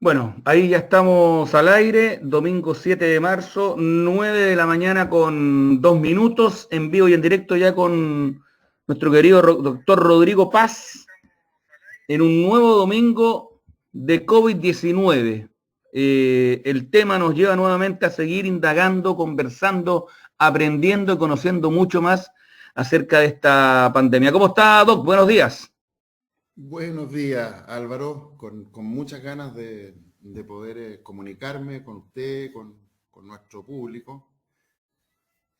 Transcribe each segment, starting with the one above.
Bueno, ahí ya estamos al aire, domingo 7 de marzo, 9 de la mañana con 2 minutos, en vivo y en directo ya con nuestro querido doctor Rodrigo Paz, en un nuevo domingo de COVID-19. El tema nos lleva nuevamente a seguir indagando, conversando, aprendiendo y conociendo mucho más acerca de esta pandemia. ¿Cómo está, Doc? Buenos días. Buenos días, Álvaro, con muchas ganas de poder comunicarme con usted, con nuestro público.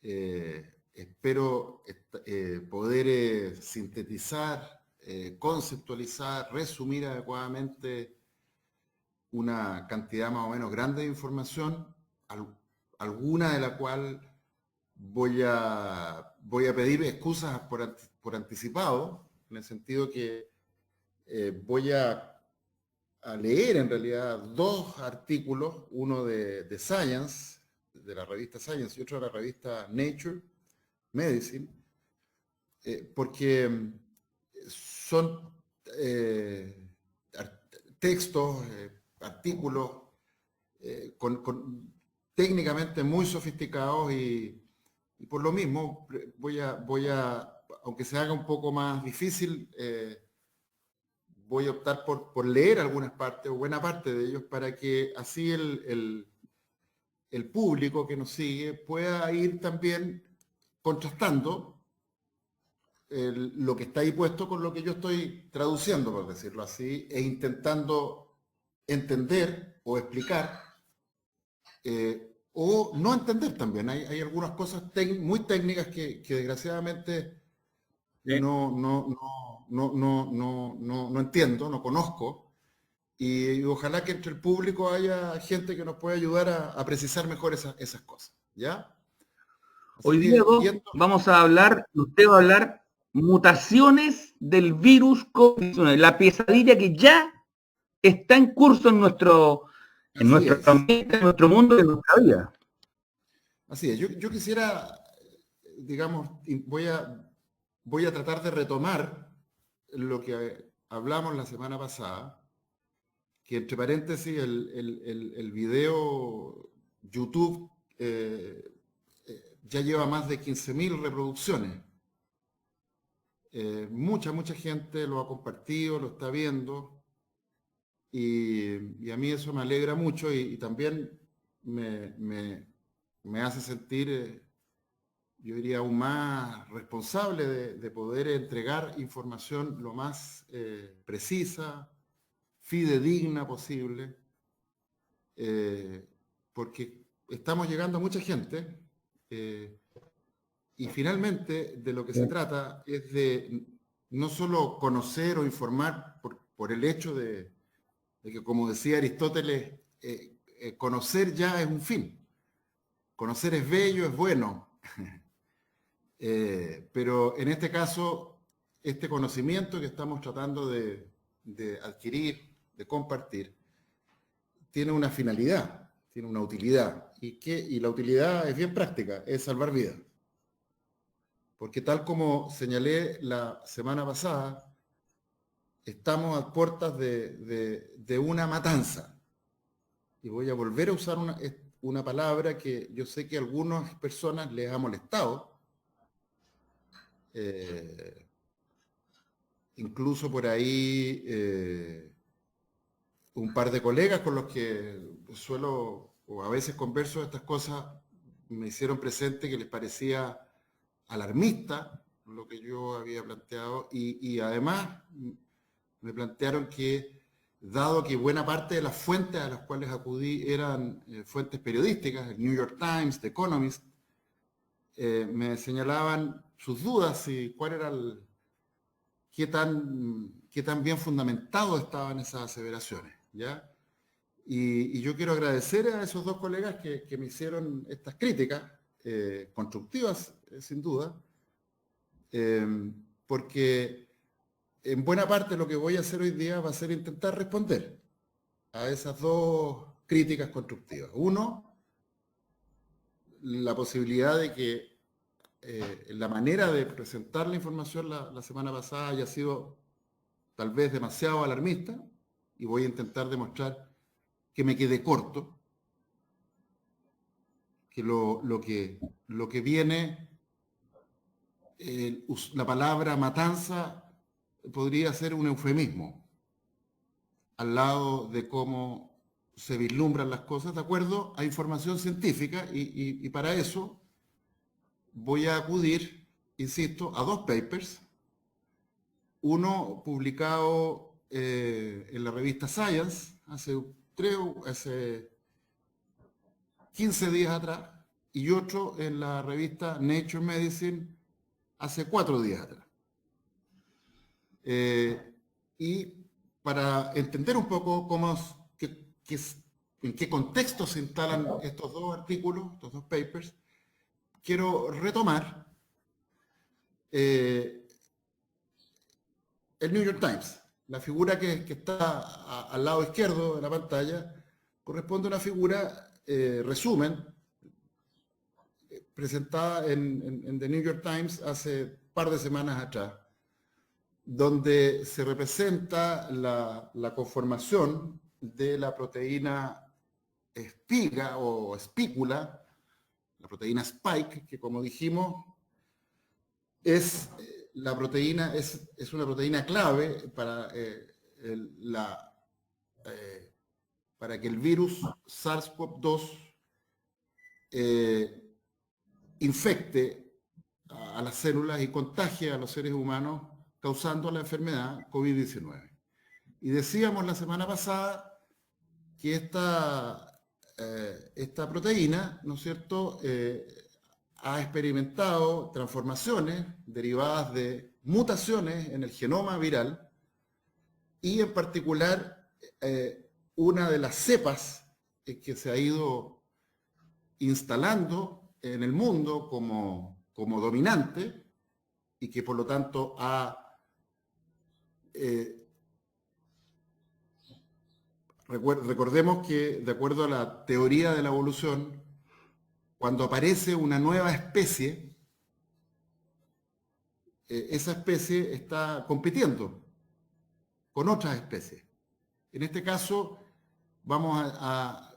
Espero poder sintetizar, conceptualizar, resumir adecuadamente una cantidad más o menos grande de información, alguna de la cual voy a pedir excusas por anticipado, en el sentido que voy a leer en realidad dos artículos, uno de Science, de la revista Science, y otro de la revista Nature Medicine, porque son textos, artículos con técnicamente muy sofisticados y por lo mismo aunque se haga un poco más difícil, voy a optar por leer algunas partes o buena parte de ellos para que así el público que nos sigue pueda ir también contrastando lo que está ahí puesto con lo que yo estoy traduciendo, por decirlo así, e intentando entender o explicar o no entender también. Hay algunas cosas muy técnicas que desgraciadamente Sí. no entiendo, no conozco. Y ojalá que entre el público haya gente que nos pueda ayudar a precisar mejor esas cosas, ¿ya? Así Hoy día, que Doc, viendo, vamos a hablar, usted va a hablar mutaciones del virus COVID-19, la pesadilla que ya está en curso en así nuestro es, ambiente, en nuestro mundo y en nuestra vida. así es. Yo quisiera, digamos, voy a tratar de retomar lo que hablamos la semana pasada, que entre paréntesis el video YouTube ya lleva más de 15.000 reproducciones. Mucha gente lo ha compartido, lo está viendo y a mí eso me alegra mucho y también me, me- me hace sentir, yo diría, aún más responsable de poder entregar información lo más precisa, fidedigna posible, eh, porque estamos llegando a mucha gente. eh, Y finalmente, de lo que se trata es de no solo conocer o informar por el hecho de que, como decía Aristóteles, conocer ya es un fin. Conocer es bello, es bueno. Pero en este caso, este conocimiento que estamos tratando de adquirir, de compartir, tiene una finalidad, tiene una utilidad. Y la utilidad es bien práctica, es salvar vidas. Porque tal como señalé la semana pasada, estamos a puertas de una matanza. Y voy a volver a usar una palabra que yo sé que a algunas personas les ha molestado. Eh, Incluso por ahí un par de colegas con los que suelo o a veces converso de estas cosas me hicieron presente que les parecía alarmista lo que yo había planteado y además me plantearon que, dado que buena parte de las fuentes a las cuales acudí eran fuentes periodísticas, el New York Times, The Economist, me señalaban sus dudas y cuál era qué tan bien fundamentado estaban esas aseveraciones, ¿ya? Y yo quiero agradecer a esos dos colegas que me hicieron estas críticas, constructivas, sin duda, eh, porque en buena parte lo que voy a hacer hoy día va a ser intentar responder a esas dos críticas constructivas. Uno, la posibilidad de que la manera de presentar la información la semana pasada haya sido tal vez demasiado alarmista y voy a intentar demostrar que me quedé corto, que lo que viene, la palabra matanza podría ser un eufemismo al lado de cómo se vislumbran las cosas de acuerdo a información científica y para eso voy a acudir, insisto, a dos papers, uno publicado en la revista Science hace 15 días atrás y otro en la revista Nature Medicine hace 4 días atrás. Y para entender un poco en qué contexto se instalan estos dos artículos, estos dos papers, quiero retomar el New York Times. La figura que está al lado izquierdo de la pantalla corresponde a una figura, resumen, presentada en The New York Times hace un par de semanas atrás, donde se representa la conformación de la proteína espiga o espícula, la proteína spike, que como dijimos, es una proteína clave para que el virus SARS-CoV-2 infecte a las células y contagie a los seres humanos, causando la enfermedad COVID-19. Y decíamos la semana pasada que esta proteína, ¿no es cierto?, ha experimentado transformaciones derivadas de mutaciones en el genoma viral y en particular una de las cepas que se ha ido instalando en el mundo como dominante y que por lo tanto recordemos que de acuerdo a la teoría de la evolución, cuando aparece una nueva especie, esa especie está compitiendo con otras especies. En este caso,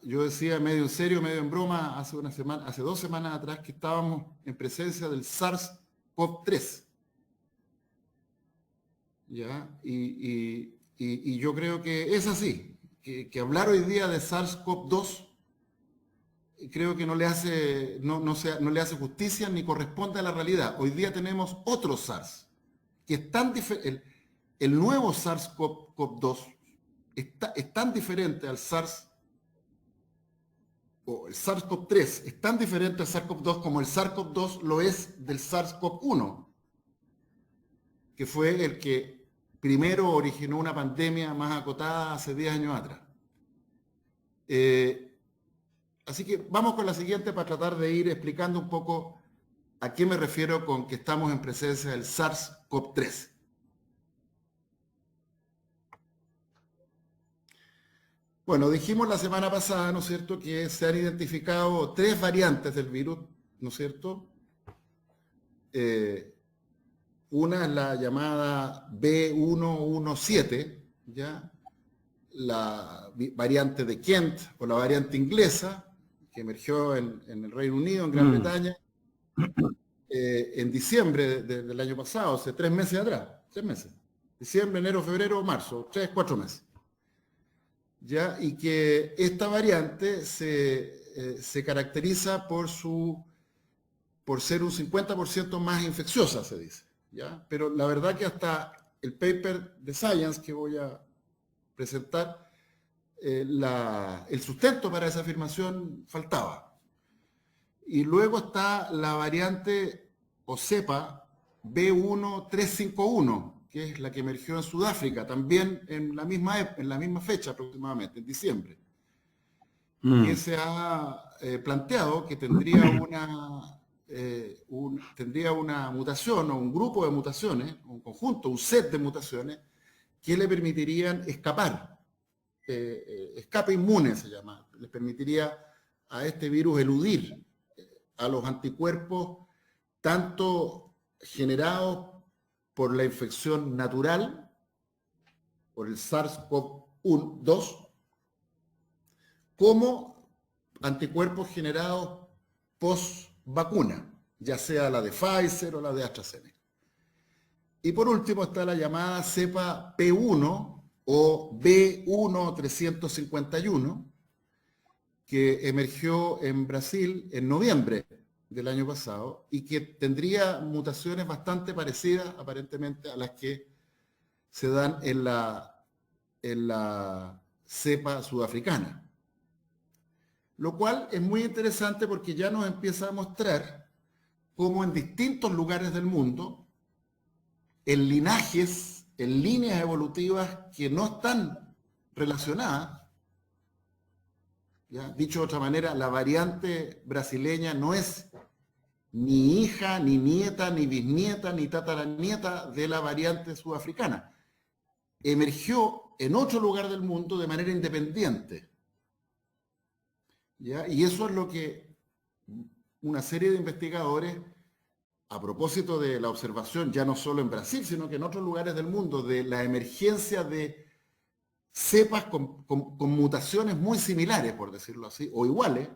yo decía medio en serio, medio en broma, hace 2 semanas atrás que estábamos en presencia del SARS-CoV-3. ¿Ya? Y yo creo que es así, que hablar hoy día de SARS-CoV-2 creo que no le hace justicia ni corresponde a la realidad. Hoy día tenemos otro SARS, que es tan diferente, el nuevo SARS-CoV-2 es tan diferente al SARS, o el SARS-CoV-3 es tan diferente al SARS-CoV-2 como el SARS-CoV-2 lo es del SARS-CoV-1, que fue el que primero originó una pandemia más acotada hace 10 años atrás. Así que vamos con la siguiente para tratar de ir explicando un poco a qué me refiero con que estamos en presencia del SARS-CoV-3. Bueno, dijimos la semana pasada, ¿no es cierto?, que se han identificado 3 variantes del virus, ¿no es cierto? Una es la llamada B117, ¿ya? La variante de Kent o la variante inglesa, que emergió en el Reino Unido, en Gran Bretaña, en diciembre del año pasado, hace 3 meses atrás, 3 meses. Diciembre, enero, febrero, marzo, 4 meses. ¿Ya? Y que esta variante se caracteriza por ser un 50% más infecciosa, se dice. ¿Ya? Pero la verdad que hasta el paper de Science que voy a presentar, el sustento para esa afirmación faltaba. Y luego está la variante o cepa B1351, que es la que emergió en Sudáfrica, también en la misma fecha aproximadamente, en diciembre. Que se ha planteado que tendría una mutación o un grupo de mutaciones, un conjunto, un set de mutaciones, que le permitirían escapar. Escape inmune se llama. Les permitiría a este virus eludir a los anticuerpos tanto generados por la infección natural, por el SARS-CoV-2, como anticuerpos generados post vacuna, ya sea la de Pfizer o la de AstraZeneca. Y por último está la llamada cepa P1 o B1351, que emergió en Brasil en noviembre del año pasado y que tendría mutaciones bastante parecidas aparentemente a las que se dan en la cepa sudafricana. Lo cual es muy interesante porque ya nos empieza a mostrar cómo en distintos lugares del mundo, en linajes, en líneas evolutivas que no están relacionadas, ¿ya? Dicho de otra manera, la variante brasileña no es ni hija, ni nieta, ni bisnieta, ni tataranieta de la variante sudafricana. Emergió en otro lugar del mundo de manera independiente, ¿ya? Y eso es lo que una serie de investigadores, a propósito de la observación, ya no solo en Brasil, sino que en otros lugares del mundo, de la emergencia de cepas con mutaciones muy similares, por decirlo así, o iguales,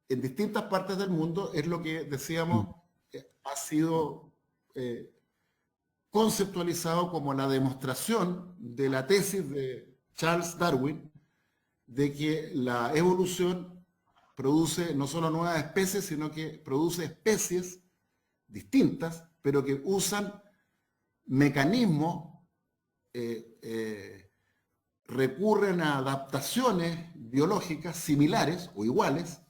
en distintas partes del mundo, es lo que decíamos, ha sido conceptualizado como la demostración de la tesis de Charles Darwin de que la evolución produce no solo nuevas especies, sino que produce especies distintas, pero que usan mecanismos, recurren a adaptaciones biológicas similares o iguales,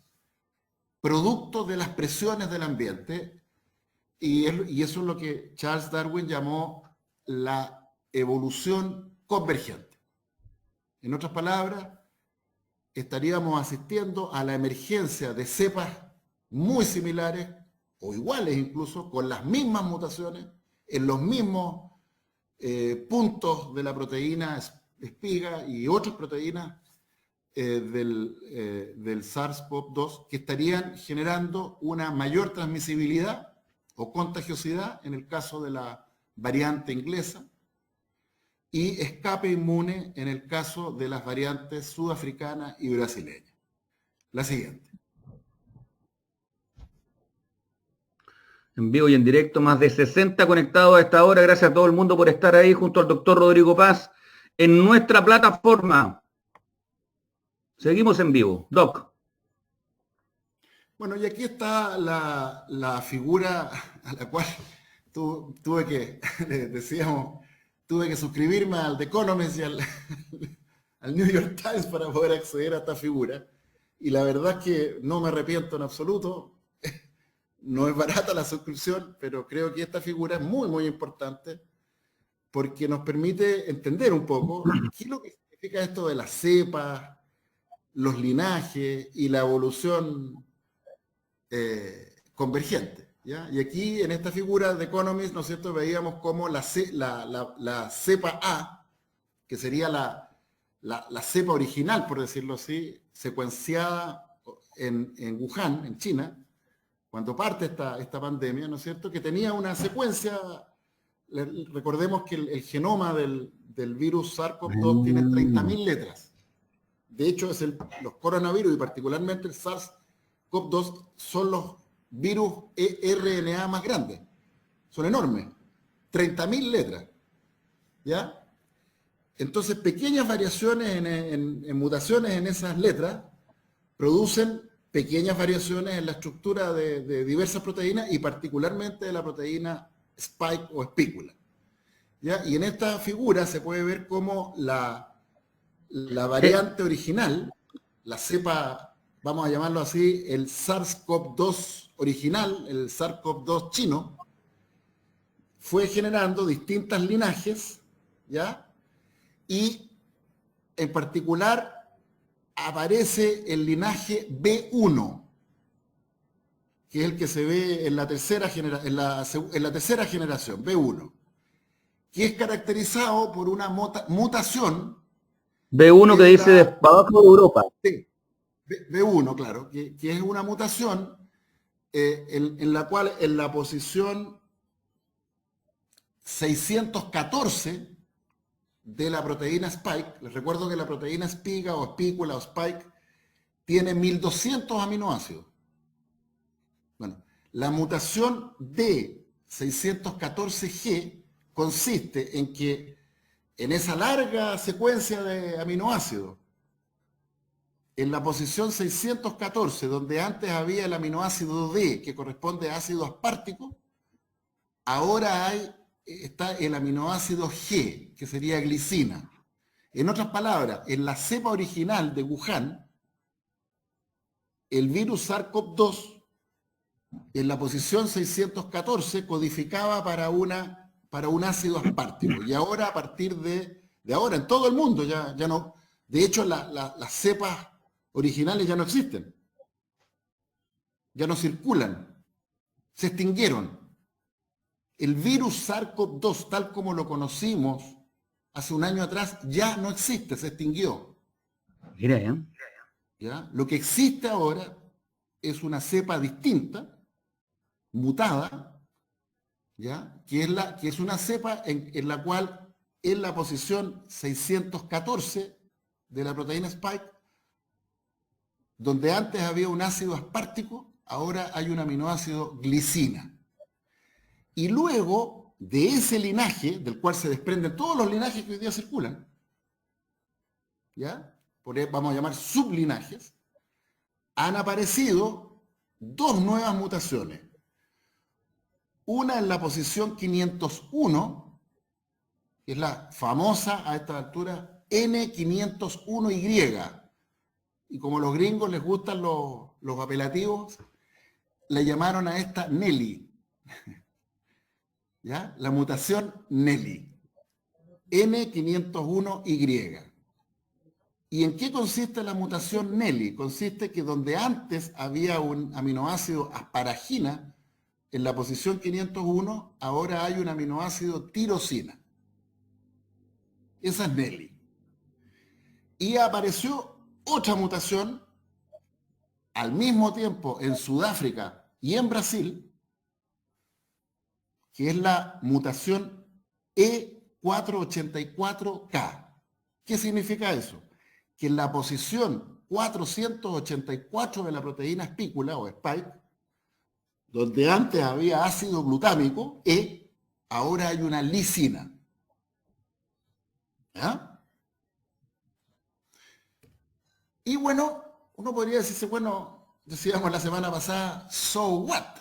producto de las presiones del ambiente, y eso es lo que Charles Darwin llamó la evolución convergente. En otras palabras, estaríamos asistiendo a la emergencia de cepas muy similares o iguales incluso, con las mismas mutaciones, en los mismos puntos de la proteína espiga y otras proteínas del SARS-CoV-2 que estarían generando una mayor transmisibilidad o contagiosidad en el caso de la variante inglesa y escape inmune en el caso de las variantes sudafricana y brasileña. La siguiente. En vivo y en directo, más de 60 conectados a esta hora. Gracias a todo el mundo por estar ahí junto al doctor Rodrigo Paz en nuestra plataforma. Seguimos en vivo. Doc. Bueno, y aquí está la figura a la cual tuve que, decíamos, tuve que suscribirme al The Economist y al New York Times para poder acceder a esta figura. Y la verdad es que no me arrepiento en absoluto. No es barata la suscripción, pero creo que esta figura es muy, muy importante porque nos permite entender un poco qué es lo que significa esto de las cepas, los linajes y la evolución convergente, ¿ya? Y aquí en esta figura de Economist, ¿no es cierto?, veíamos cómo la cepa A, que sería la cepa original, por decirlo así, secuenciada en Wuhan, en China, cuando parte esta pandemia, ¿no es cierto?, que tenía una secuencia. Recordemos que el genoma del virus SARS-CoV-2 tiene 30.000 letras. De hecho, los coronavirus y particularmente el SARS-CoV-2 son los virus RNA más grandes. Son enormes. 30.000 letras. ¿Ya? Entonces, pequeñas variaciones en mutaciones en esas letras producen pequeñas variaciones en la estructura de diversas proteínas y particularmente de la proteína spike o espícula. ¿Ya? Y en esta figura se puede ver cómo la variante original, la cepa, vamos a llamarlo así, el SARS-CoV-2 original, el SARS-CoV-2 chino, fue generando distintos linajes, ¿ya? Y en particular aparece el linaje B1, que es el que se ve en la tercera generación, B1, que es caracterizado por una mutación. B1 que dice de abajo de Europa. Sí, B1, claro, que es una mutación en la cual en la posición 614 de la proteína Spike. Les recuerdo que la proteína espiga o espícula o Spike tiene 1200 aminoácidos. Bueno, la mutación D614G consiste en que en esa larga secuencia de aminoácidos, en la posición 614, donde antes había el aminoácido D, que corresponde a ácido aspartico, ahora está el aminoácido G, que sería glicina. En otras palabras, en la cepa original de Wuhan, el virus SARS-CoV-2, en la posición 614, codificaba para un ácido aspartico. Y ahora, a partir de ahora, en todo el mundo, ya no. De hecho, las cepas originales ya no existen. Ya no circulan. Se extinguieron. El virus SARS-CoV-2, tal como lo conocimos hace un año atrás, ya no existe, se extinguió. Mira, ¿Ya? Lo que existe ahora es una cepa distinta, mutada, ¿ya? Que es una cepa en la cual en la posición 614 de la proteína Spike, donde antes había un ácido aspartico, ahora hay un aminoácido glicina. Y luego de ese linaje, del cual se desprenden todos los linajes que hoy día circulan, ¿ya? Vamos a llamar sublinajes, han aparecido dos nuevas mutaciones. Una en la posición 501, que es la famosa a esta altura N501Y. Y como a los gringos les gustan los apelativos, le llamaron a esta Nelly. ¿Ya? La mutación Nelly. N501Y. ¿Y en qué consiste la mutación Nelly? Consiste que donde antes había un aminoácido asparagina, en la posición 501, ahora hay un aminoácido tirosina. Esa es Nelly. Y apareció otra mutación al mismo tiempo en Sudáfrica y en Brasil, que es la mutación E484K. ¿Qué significa eso? Que en la posición 484 de la proteína espícula o spike, donde antes había ácido glutámico, ahora hay una lisina. ¿Ya? Y bueno, uno podría decirse, bueno, decíamos la semana pasada, so what?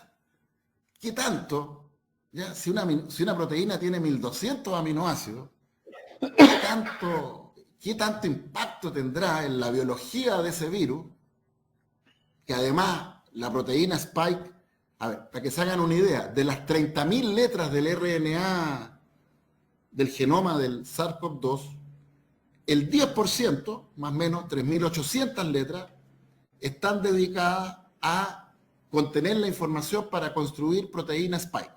¿Qué tanto? ¿Ya? Si una proteína tiene 1200 aminoácidos, ¿qué tanto impacto tendrá en la biología de ese virus? Que además la proteína Spike, a ver, para que se hagan una idea, de las 30.000 letras del RNA del genoma del SARS-CoV-2, el 10%, más o menos 3.800 letras, están dedicadas a contener la información para construir proteína Spike.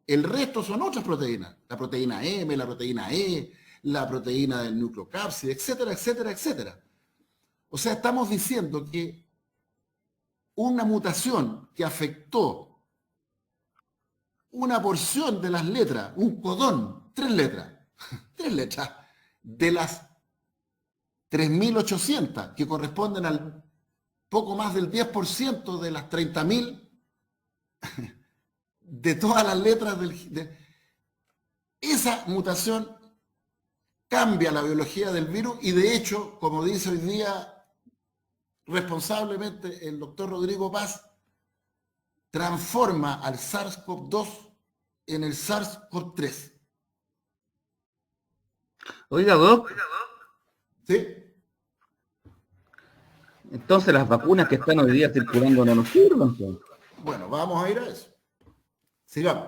El resto son otras proteínas, la proteína M, la proteína E, la proteína del nucleocápside, etcétera, etcétera, etcétera. O sea, estamos diciendo que una mutación que afectó una porción de las letras, un codón, 3 letras, de las 3.800, que corresponden al poco más del 10% de las 30.000, de todas las letras esa mutación cambia la biología del virus y de hecho, como dice hoy día responsablemente el doctor Rodrigo Paz, transforma al SARS-CoV-2 en el SARS-CoV-3. Oiga, Doc, ¿Sí? entonces las vacunas que están hoy día circulando no nos sirven, pues. Bueno, vamos a ir a eso. Sigamos.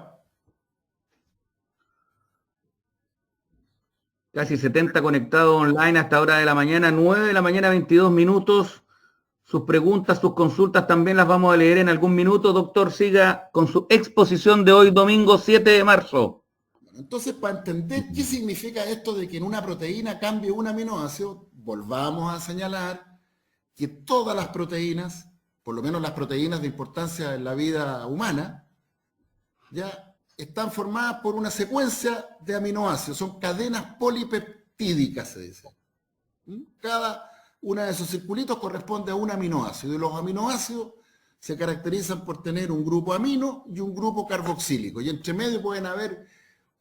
Casi 70 conectados online hasta hora de la mañana, 9 de la mañana, 22 minutos. Sus preguntas, sus consultas también las vamos a leer en algún minuto. Doctor, siga con su exposición de hoy, domingo 7 de marzo. Entonces, para entender qué significa esto de que en una proteína cambie un aminoácido, volvamos a señalar que todas las proteínas, por lo menos las proteínas de importancia en la vida humana, ya están formadas por una secuencia de aminoácidos, son cadenas polipeptídicas, se dice. Cada una de esos circulitos corresponde a un aminoácido, y los aminoácidos se caracterizan por tener un grupo amino y un grupo carboxílico, y entre medio pueden haber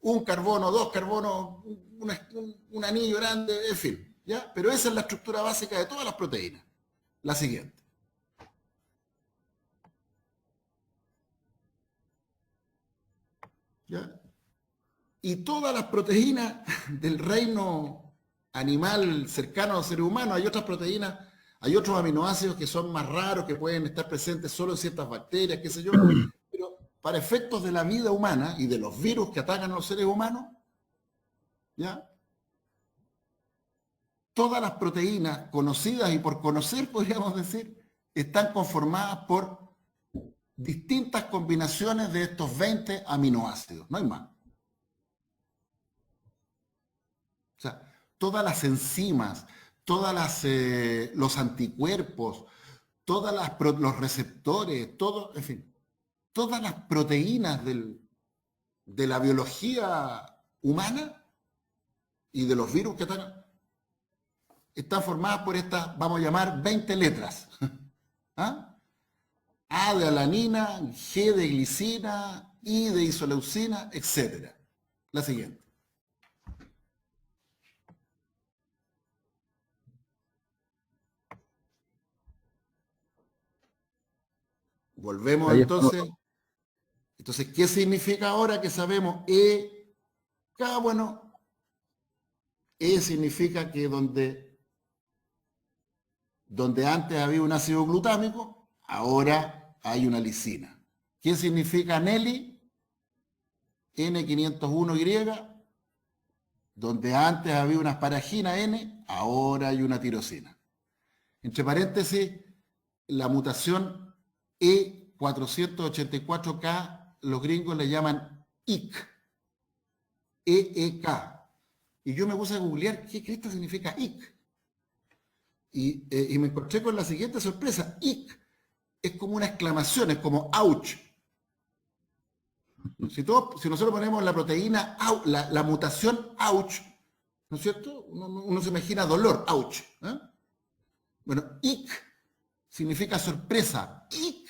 un carbono, dos carbonos, un anillo grande, en fin, ¿ya? Pero esa es la estructura básica de todas las proteínas. La siguiente. ¿Ya? Y todas las proteínas del reino animal cercano a los seres humanos, hay otras proteínas, hay otros aminoácidos que son más raros, que pueden estar presentes solo en ciertas bacterias, qué sé yo, pero para efectos de la vida humana y de los virus que atacan a los seres humanos, ¿ya? Todas las proteínas conocidas y por conocer, podríamos decir, están conformadas por distintas combinaciones de estos 20 aminoácidos, no hay más. O sea, todas las enzimas, los anticuerpos, los receptores, todo, en fin, todas las proteínas de la biología humana y de los virus que están formadas por estas, vamos a llamar, 20 letras. ¿Ah? A de alanina, G de glicina, I de isoleucina, etc. La siguiente. Volvemos Ahí entonces. estamos. Entonces, ¿qué significa ahora que sabemos K? Bueno, significa que donde antes había un ácido glutámico, ahora hay una lisina. ¿Qué significa Nelly? N501Y, donde antes había una asparagina N, ahora hay una tirosina. Entre paréntesis, la mutación E484K, los gringos le llaman IC, EEK. Y yo me puse a googlear qué esto significa IC. Y me encontré con la siguiente sorpresa. IC es como una exclamación, es como ouch. Si nosotros ponemos la proteína, la mutación ouch, ¿no es cierto? Uno se imagina dolor, ouch. ¿Eh? Bueno, IC significa sorpresa. IC.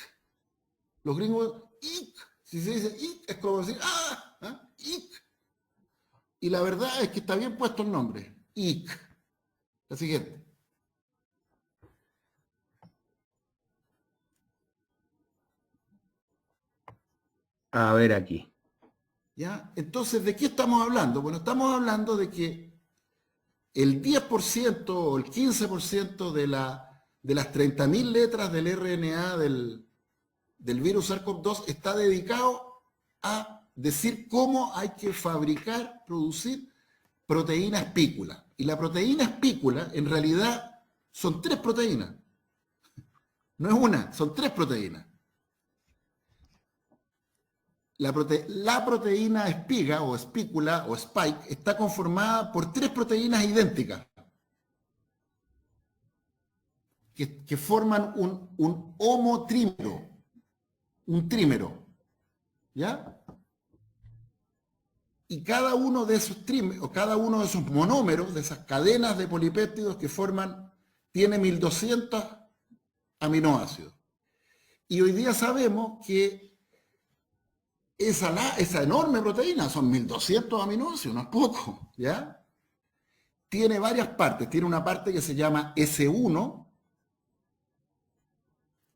Los gringos, IC. Si se dice IC, es como decir, ¡ah! ¿Eh? IC. Y la verdad es que está bien puesto el nombre. IC. La siguiente. A ver aquí. ¿Ya? Entonces, ¿de qué estamos hablando? Bueno, estamos hablando de que el 10% o el 15% de las 30.000 letras del RNA del virus SARS-CoV-2 está dedicado a decir cómo hay que fabricar, producir proteína espícula. Y la proteína espícula, en realidad, son 3 proteínas. No es una, son 3 proteínas. La proteína espiga o espícula o spike está conformada por 3 proteínas idénticas que forman un homotrímero, un trímero, ¿ya? Y cada uno de esos trímeros, cada uno de esos monómeros, de esas cadenas de polipéptidos que forman, tiene 1200 aminoácidos. Y hoy día sabemos que esa enorme proteína, son 1200 aminoácidos, no es poco, ¿ya? Tiene varias partes. Tiene una parte que se llama S1,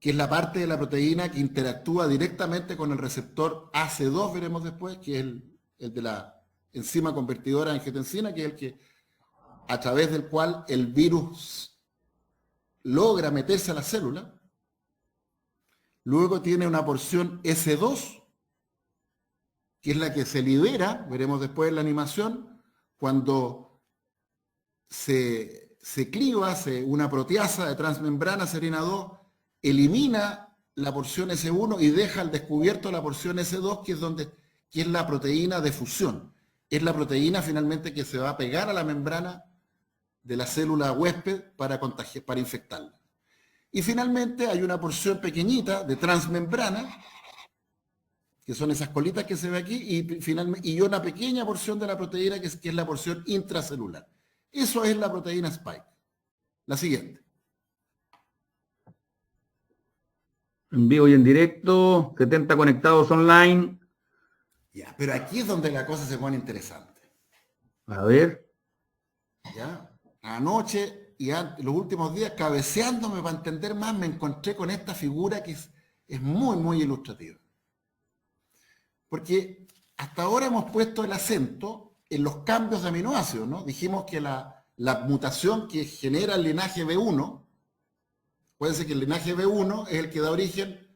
que es la parte de la proteína que interactúa directamente con el receptor AC2, veremos después, que es el de la enzima convertidora de angiotensina, que es el que, a través del cual el virus logra meterse a la célula. Luego tiene una porción S2, que es la que se libera, veremos después en la animación, cuando se cliva, una proteasa de transmembrana serina 2, elimina la porción S1 y deja al descubierto la porción S2, que es la proteína de fusión. Es la proteína finalmente que se va a pegar a la membrana de la célula huésped para infectarla. Y finalmente hay una porción pequeñita de transmembrana, que son esas colitas que se ve aquí, y una pequeña porción de la proteína que es la porción intracelular. Eso es la proteína spike. La siguiente. En vivo y en directo, 70 conectados online. Ya, pero aquí es donde la cosa se pone interesante. A ver. ¿Ya? Anoche y los últimos días, cabeceándome para entender más, me encontré con esta figura que es muy, muy ilustrativa. Porque hasta ahora hemos puesto el acento en los cambios de aminoácidos, ¿no? Dijimos que la mutación que genera el linaje B1, puede ser que el linaje B1 es el que da origen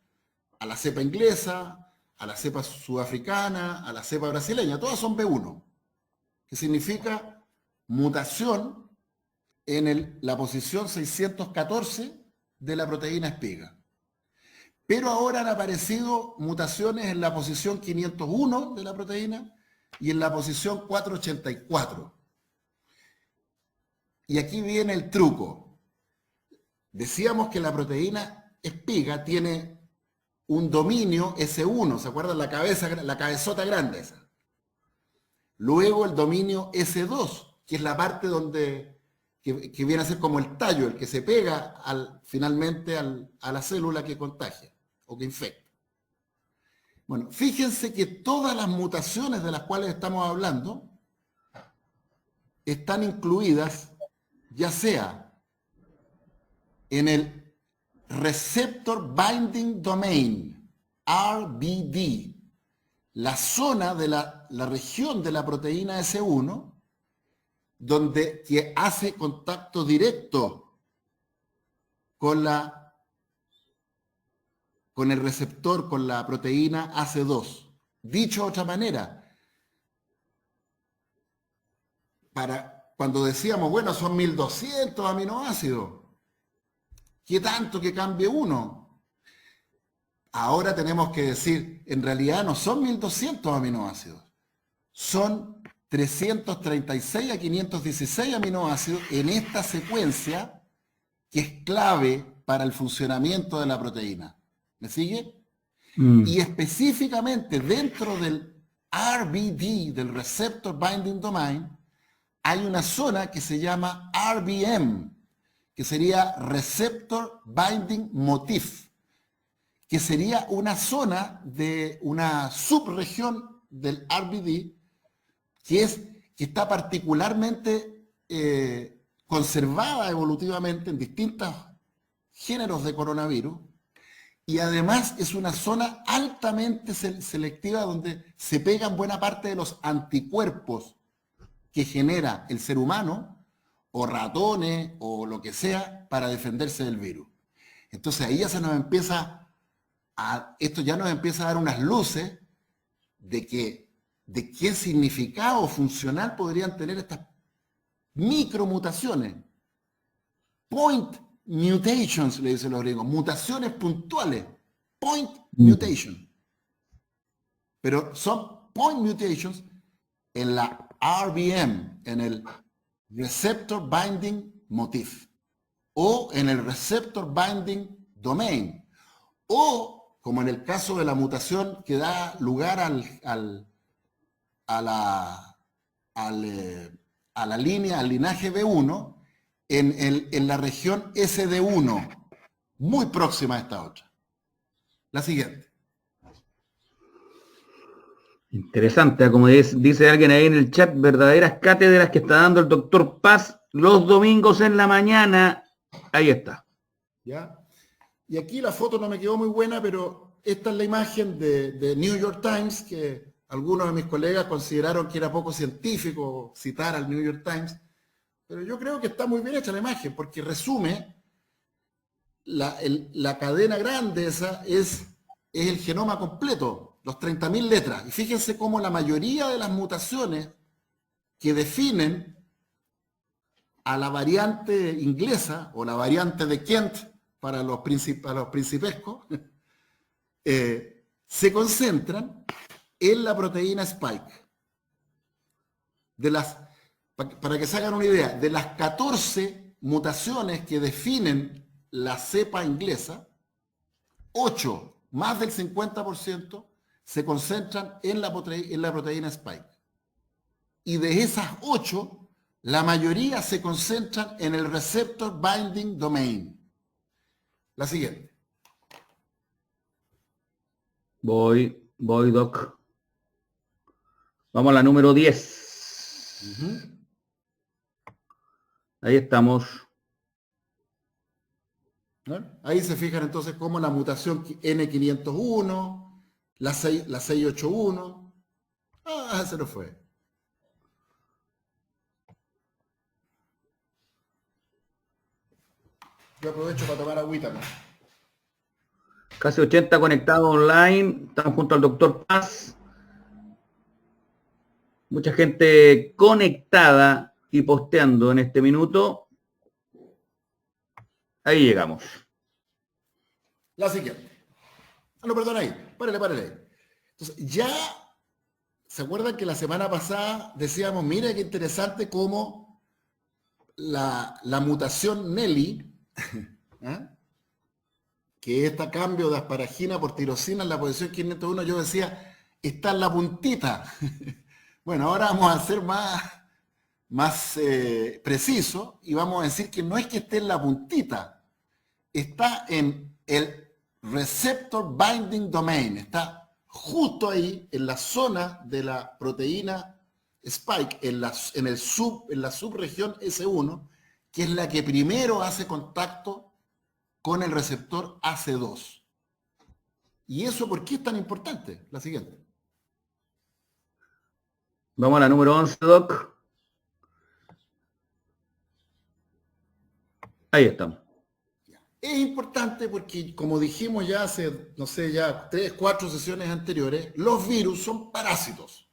a la cepa inglesa, a la cepa sudafricana, a la cepa brasileña, todas son B1, que significa mutación en la posición 614 de la proteína espiga. Pero ahora han aparecido mutaciones en la posición 501 de la proteína y en la posición 484. Y aquí viene el truco. Decíamos que la proteína espiga tiene un dominio S1, ¿se acuerdan? La cabezota grande esa. Luego el dominio S2, que es la parte que viene a ser como el tallo, el que se pega finalmente a la célula que contagia o que infecta. Bueno, fíjense que todas las mutaciones de las cuales estamos hablando están incluidas ya sea en el Receptor Binding Domain, RBD, la zona de la región de la proteína S1, que hace contacto directo con el receptor, con la proteína AC2. Dicho de otra manera, cuando decíamos, bueno, son 1200 aminoácidos, ¿qué tanto que cambie uno? Ahora tenemos que decir, en realidad no son 1200 aminoácidos, son 336 a 516 aminoácidos en esta secuencia que es clave para el funcionamiento de la proteína. ¿Me sigue? Y específicamente dentro del RBD, del Receptor Binding Domain, hay una zona que se llama RBM, que sería Receptor Binding Motif, que sería una zona de una subregión del RBD que está particularmente conservada evolutivamente en distintos géneros de coronavirus, y además es una zona altamente selectiva donde se pegan buena parte de los anticuerpos que genera el ser humano, o ratones, o lo que sea, para defenderse del virus. Entonces ahí ya esto ya nos empieza a dar unas luces de qué significado funcional podrían tener estas micromutaciones. Point mutations, le dicen los griegos, mutaciones puntuales. Point mutation. Pero son point mutations en la RBM, en el Receptor Binding Motif, o en el Receptor Binding Domain, o como en el caso de la mutación que da lugar a la línea, al linaje B1, en la región SD1, muy próxima a esta otra. La siguiente. Interesante, como dice alguien ahí en el chat, verdaderas cátedras que está dando el doctor Paz los domingos en la mañana. Ahí está. ¿Ya? Y aquí la foto no me quedó muy buena, pero esta es la imagen de New York Times, que algunos de mis colegas consideraron que era poco científico citar al New York Times, pero yo creo que está muy bien hecha la imagen, porque resume la cadena grande esa es el genoma completo, los 30.000 letras. Y fíjense cómo la mayoría de las mutaciones que definen a la variante inglesa, o la variante de Kent para los principescos, se concentran en la proteína spike. Para que se hagan una idea, de las 14 mutaciones que definen la cepa inglesa, 8, más del 50%, se concentran en la proteína Spike. Y de esas 8, la mayoría se concentran en el receptor binding domain. La siguiente. Voy, Doc. Vamos a la número 10. Ahí estamos. ¿No? Ahí se fijan entonces cómo la mutación N501, la 681. Se nos fue. Yo aprovecho para tomar agüita, ¿no? Casi 80 conectados online. Estamos junto al doctor Paz. Mucha gente conectada y posteando en este minuto. Ahí llegamos. La siguiente. No, perdón, ahí. Párale. Entonces, ya se acuerdan que la semana pasada decíamos, mira qué interesante cómo la mutación Nelly, ¿eh? Que este cambio de asparagina por tirosina en la posición 501, yo decía, está en la puntita. Bueno, ahora vamos a ser más preciso y vamos a decir que no es que esté en la puntita, está en el receptor binding domain, está justo ahí en la zona de la proteína Spike, en la subregión S1, que es la que primero hace contacto con el receptor AC2. ¿Y eso por qué es tan importante? La siguiente. Vamos a la número 11, Doc. Ahí estamos. Es importante porque, como dijimos ya hace, no sé, ya 3, 4 sesiones anteriores, los virus son parásitos.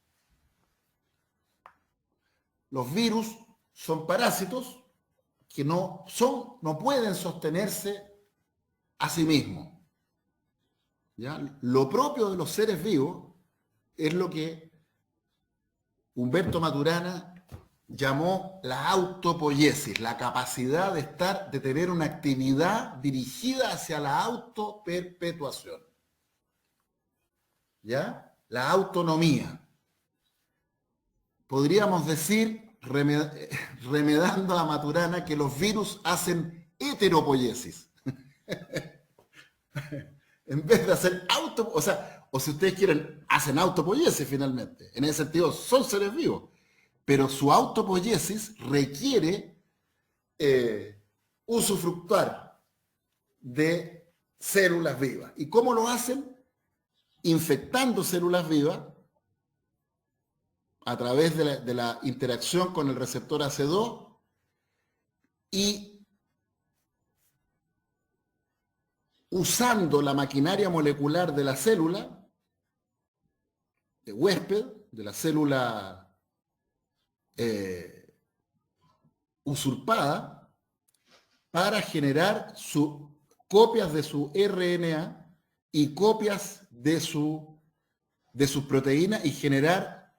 Los virus son parásitos que no pueden sostenerse a sí mismos. ¿Ya? Lo propio de los seres vivos es lo que Humberto Maturana llamó la autopoiesis, la capacidad de tener una actividad dirigida hacia la autoperpetuación. ¿Ya? La autonomía. Podríamos decir, remedando a Maturana, que los virus hacen heteropoiesis. En vez de hacer o si ustedes quieren, hacen autopoiesis finalmente. En ese sentido, son seres vivos. Pero su autopoiesis requiere usufructuar de células vivas. ¿Y cómo lo hacen? Infectando células vivas a través de la interacción con el receptor AC2 y usando la maquinaria molecular de la célula, de huésped, de la célula usurpada, para generar copias de su RNA y copias de sus proteínas y generar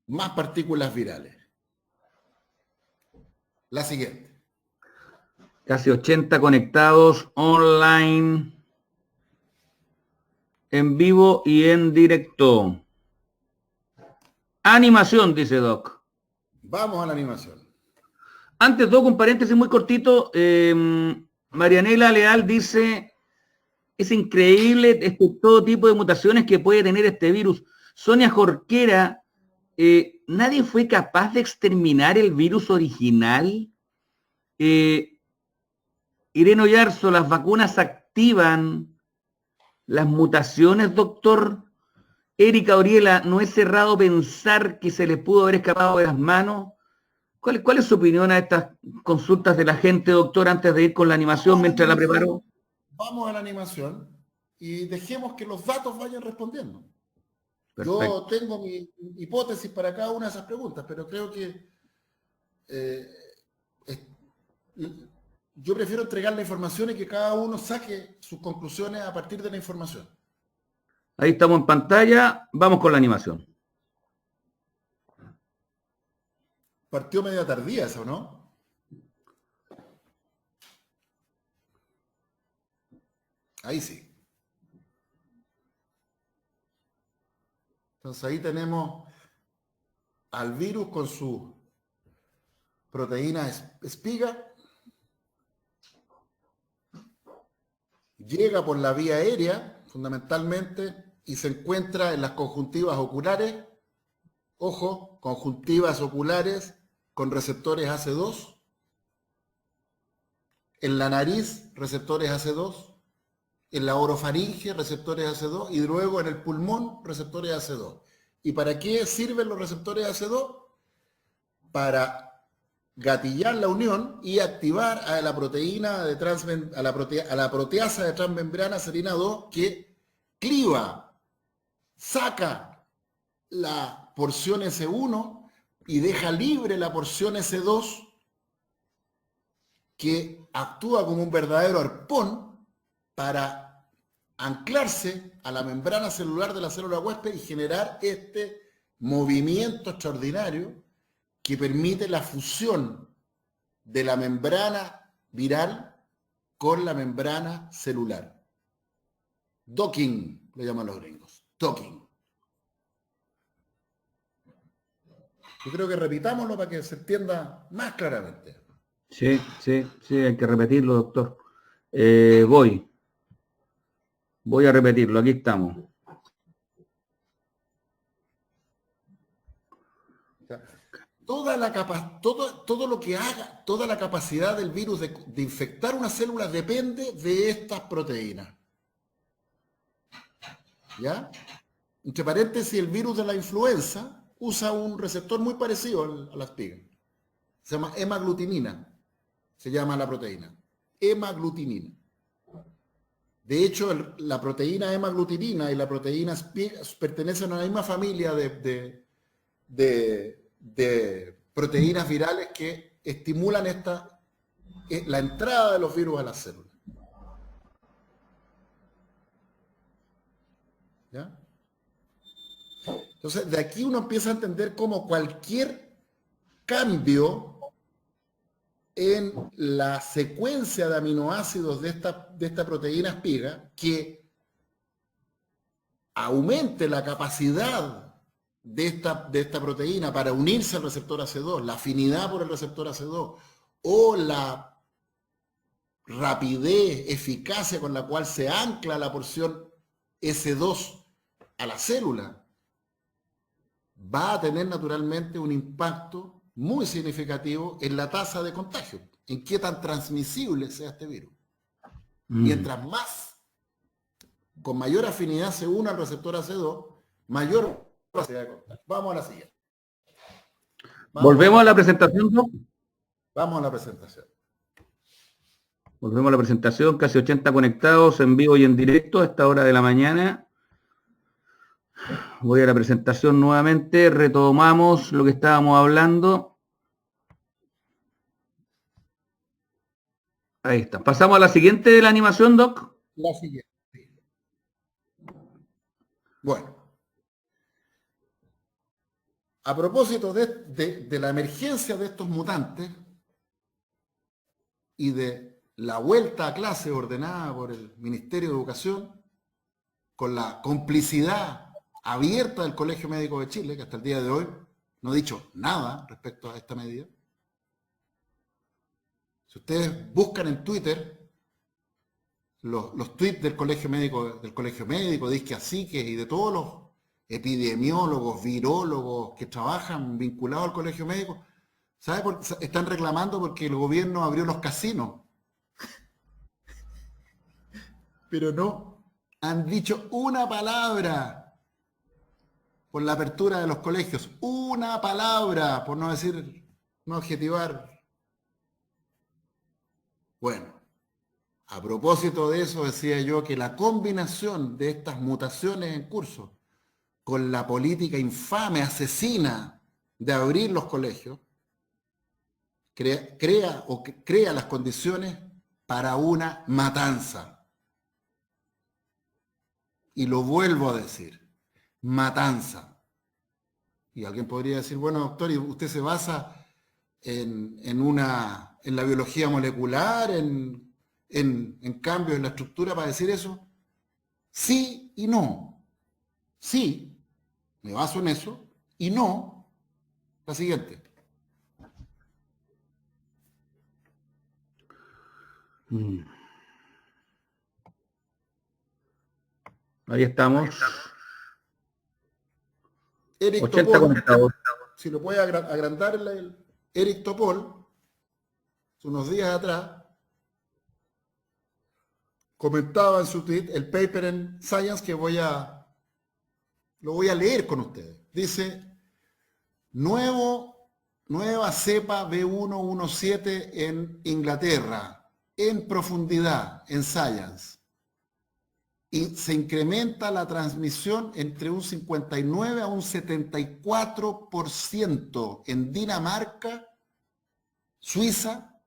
más partículas virales. La siguiente. Casi 80 conectados online, en vivo y en directo. Animación, dice Doc. Vamos a la animación. Antes, Doc, un paréntesis muy cortito. Marianela Leal dice, es increíble todo tipo de mutaciones que puede tener este virus. Sonia Jorquera, ¿nadie fue capaz de exterminar el virus original? Irene Oyarzo, ¿las vacunas activan las mutaciones, doctor? Erika Oriela, ¿no es cerrado pensar que se les pudo haber escapado de las manos? ¿Cuál es su opinión a estas consultas de la gente, doctor, antes de ir con la animación mientras la preparo? Vamos a la animación y dejemos que los datos vayan respondiendo. Perfecto. Yo tengo mi hipótesis para cada una de esas preguntas, pero creo que yo prefiero entregar la información y que cada uno saque sus conclusiones a partir de la información. Ahí estamos en pantalla. Vamos con la animación. Partió media tardía eso, ¿no? Ahí sí. Entonces ahí tenemos al virus con su proteína espiga, llega por la vía aérea, fundamentalmente, y se encuentra en las conjuntivas oculares, ojo, conjuntivas oculares con receptores AC2, en la nariz, receptores AC2, en la orofaringe, receptores AC2, y luego en el pulmón, receptores AC2. ¿Y para qué sirven los receptores AC2? Para gatillar la unión y activar a la proteína de a la proteasa de transmembrana serina 2 que cliva, saca la porción S1 y deja libre la porción S2 que actúa como un verdadero arpón para anclarse a la membrana celular de la célula huésped y generar este movimiento extraordinario que permite la fusión de la membrana viral con la membrana celular. Docking, le llaman los gringos. Docking. Yo creo que repitámoslo para que se entienda más claramente. Sí, hay que repetirlo, doctor. Voy a repetirlo, aquí estamos. Todo lo que haga, toda la capacidad del virus de infectar una célula depende de estas proteínas. ¿Ya? Entre paréntesis, el virus de la influenza usa un receptor muy parecido a la espiga. Se llama hemaglutinina. Se llama la proteína. Hemaglutinina. De hecho, la proteína hemaglutinina y la proteína espiga pertenecen a la misma familia de proteínas virales que estimulan la entrada de los virus a las células. ¿Ya? Entonces, de aquí uno empieza a entender cómo cualquier cambio en la secuencia de aminoácidos de esta proteína espiga que aumente la capacidad de esta proteína para unirse al receptor AC2, la afinidad por el receptor AC2 o la rapidez, eficacia con la cual se ancla la porción S2 a la célula, va a tener naturalmente un impacto muy significativo en la tasa de contagio, en qué tan transmisible sea este virus. Mientras más, con mayor afinidad se una al receptor AC2, mayor capacidad de contagio. Vamos a la siguiente. ¿Volvemos a la presentación, ¿no? Vamos a la presentación. Volvemos a la presentación, casi 80 conectados en vivo y en directo a esta hora de la mañana. Voy a la presentación nuevamente, retomamos lo que estábamos hablando. Ahí está. Pasamos a la siguiente de la animación, Doc. La siguiente. Bueno. A propósito de la emergencia de estos mutantes y de la vuelta a clase ordenada por el Ministerio de Educación, con la complicidad abierta del Colegio Médico de Chile, que hasta el día de hoy no ha dicho nada respecto a esta medida. Si ustedes buscan en Twitter los tweets del Colegio Médico, de Isquiasiques y de todos los epidemiólogos, virólogos que trabajan vinculados al Colegio Médico, están reclamando porque el gobierno abrió los casinos. Pero no han dicho una palabra por la apertura de los colegios. Una palabra, por no decir, no adjetivar. Bueno, a propósito de eso decía yo que la combinación de estas mutaciones en curso con la política infame, asesina de abrir los colegios, crea las condiciones para una matanza. Y lo vuelvo a decir, matanza. Y alguien podría decir, bueno, doctor, ¿y usted se basa en la biología molecular, en cambios en la estructura para decir eso? Sí y no. Sí, me baso en eso, y no la siguiente. Ahí estamos. Eric 80 Topol, conectados. si lo puede agrandar Eric Topol, unos días atrás, comentaba en su tweet el paper en Science que lo voy a leer con ustedes. Dice, nueva cepa B117 en Inglaterra, en profundidad, en Science. Y se incrementa la transmisión entre un 59 a un 74% en Dinamarca, Suiza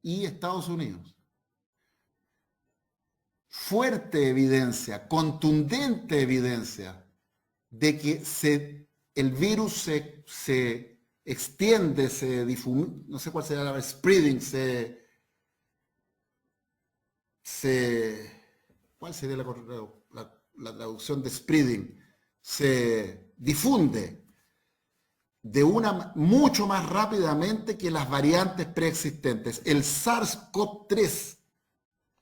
y Estados Unidos. Fuerte evidencia, contundente evidencia de que el virus se extiende, se difunde, no sé cuál sería la palabra, spreading, ¿cuál sería la traducción de spreading? Se difunde mucho más rápidamente que las variantes preexistentes. El SARS-CoV-3,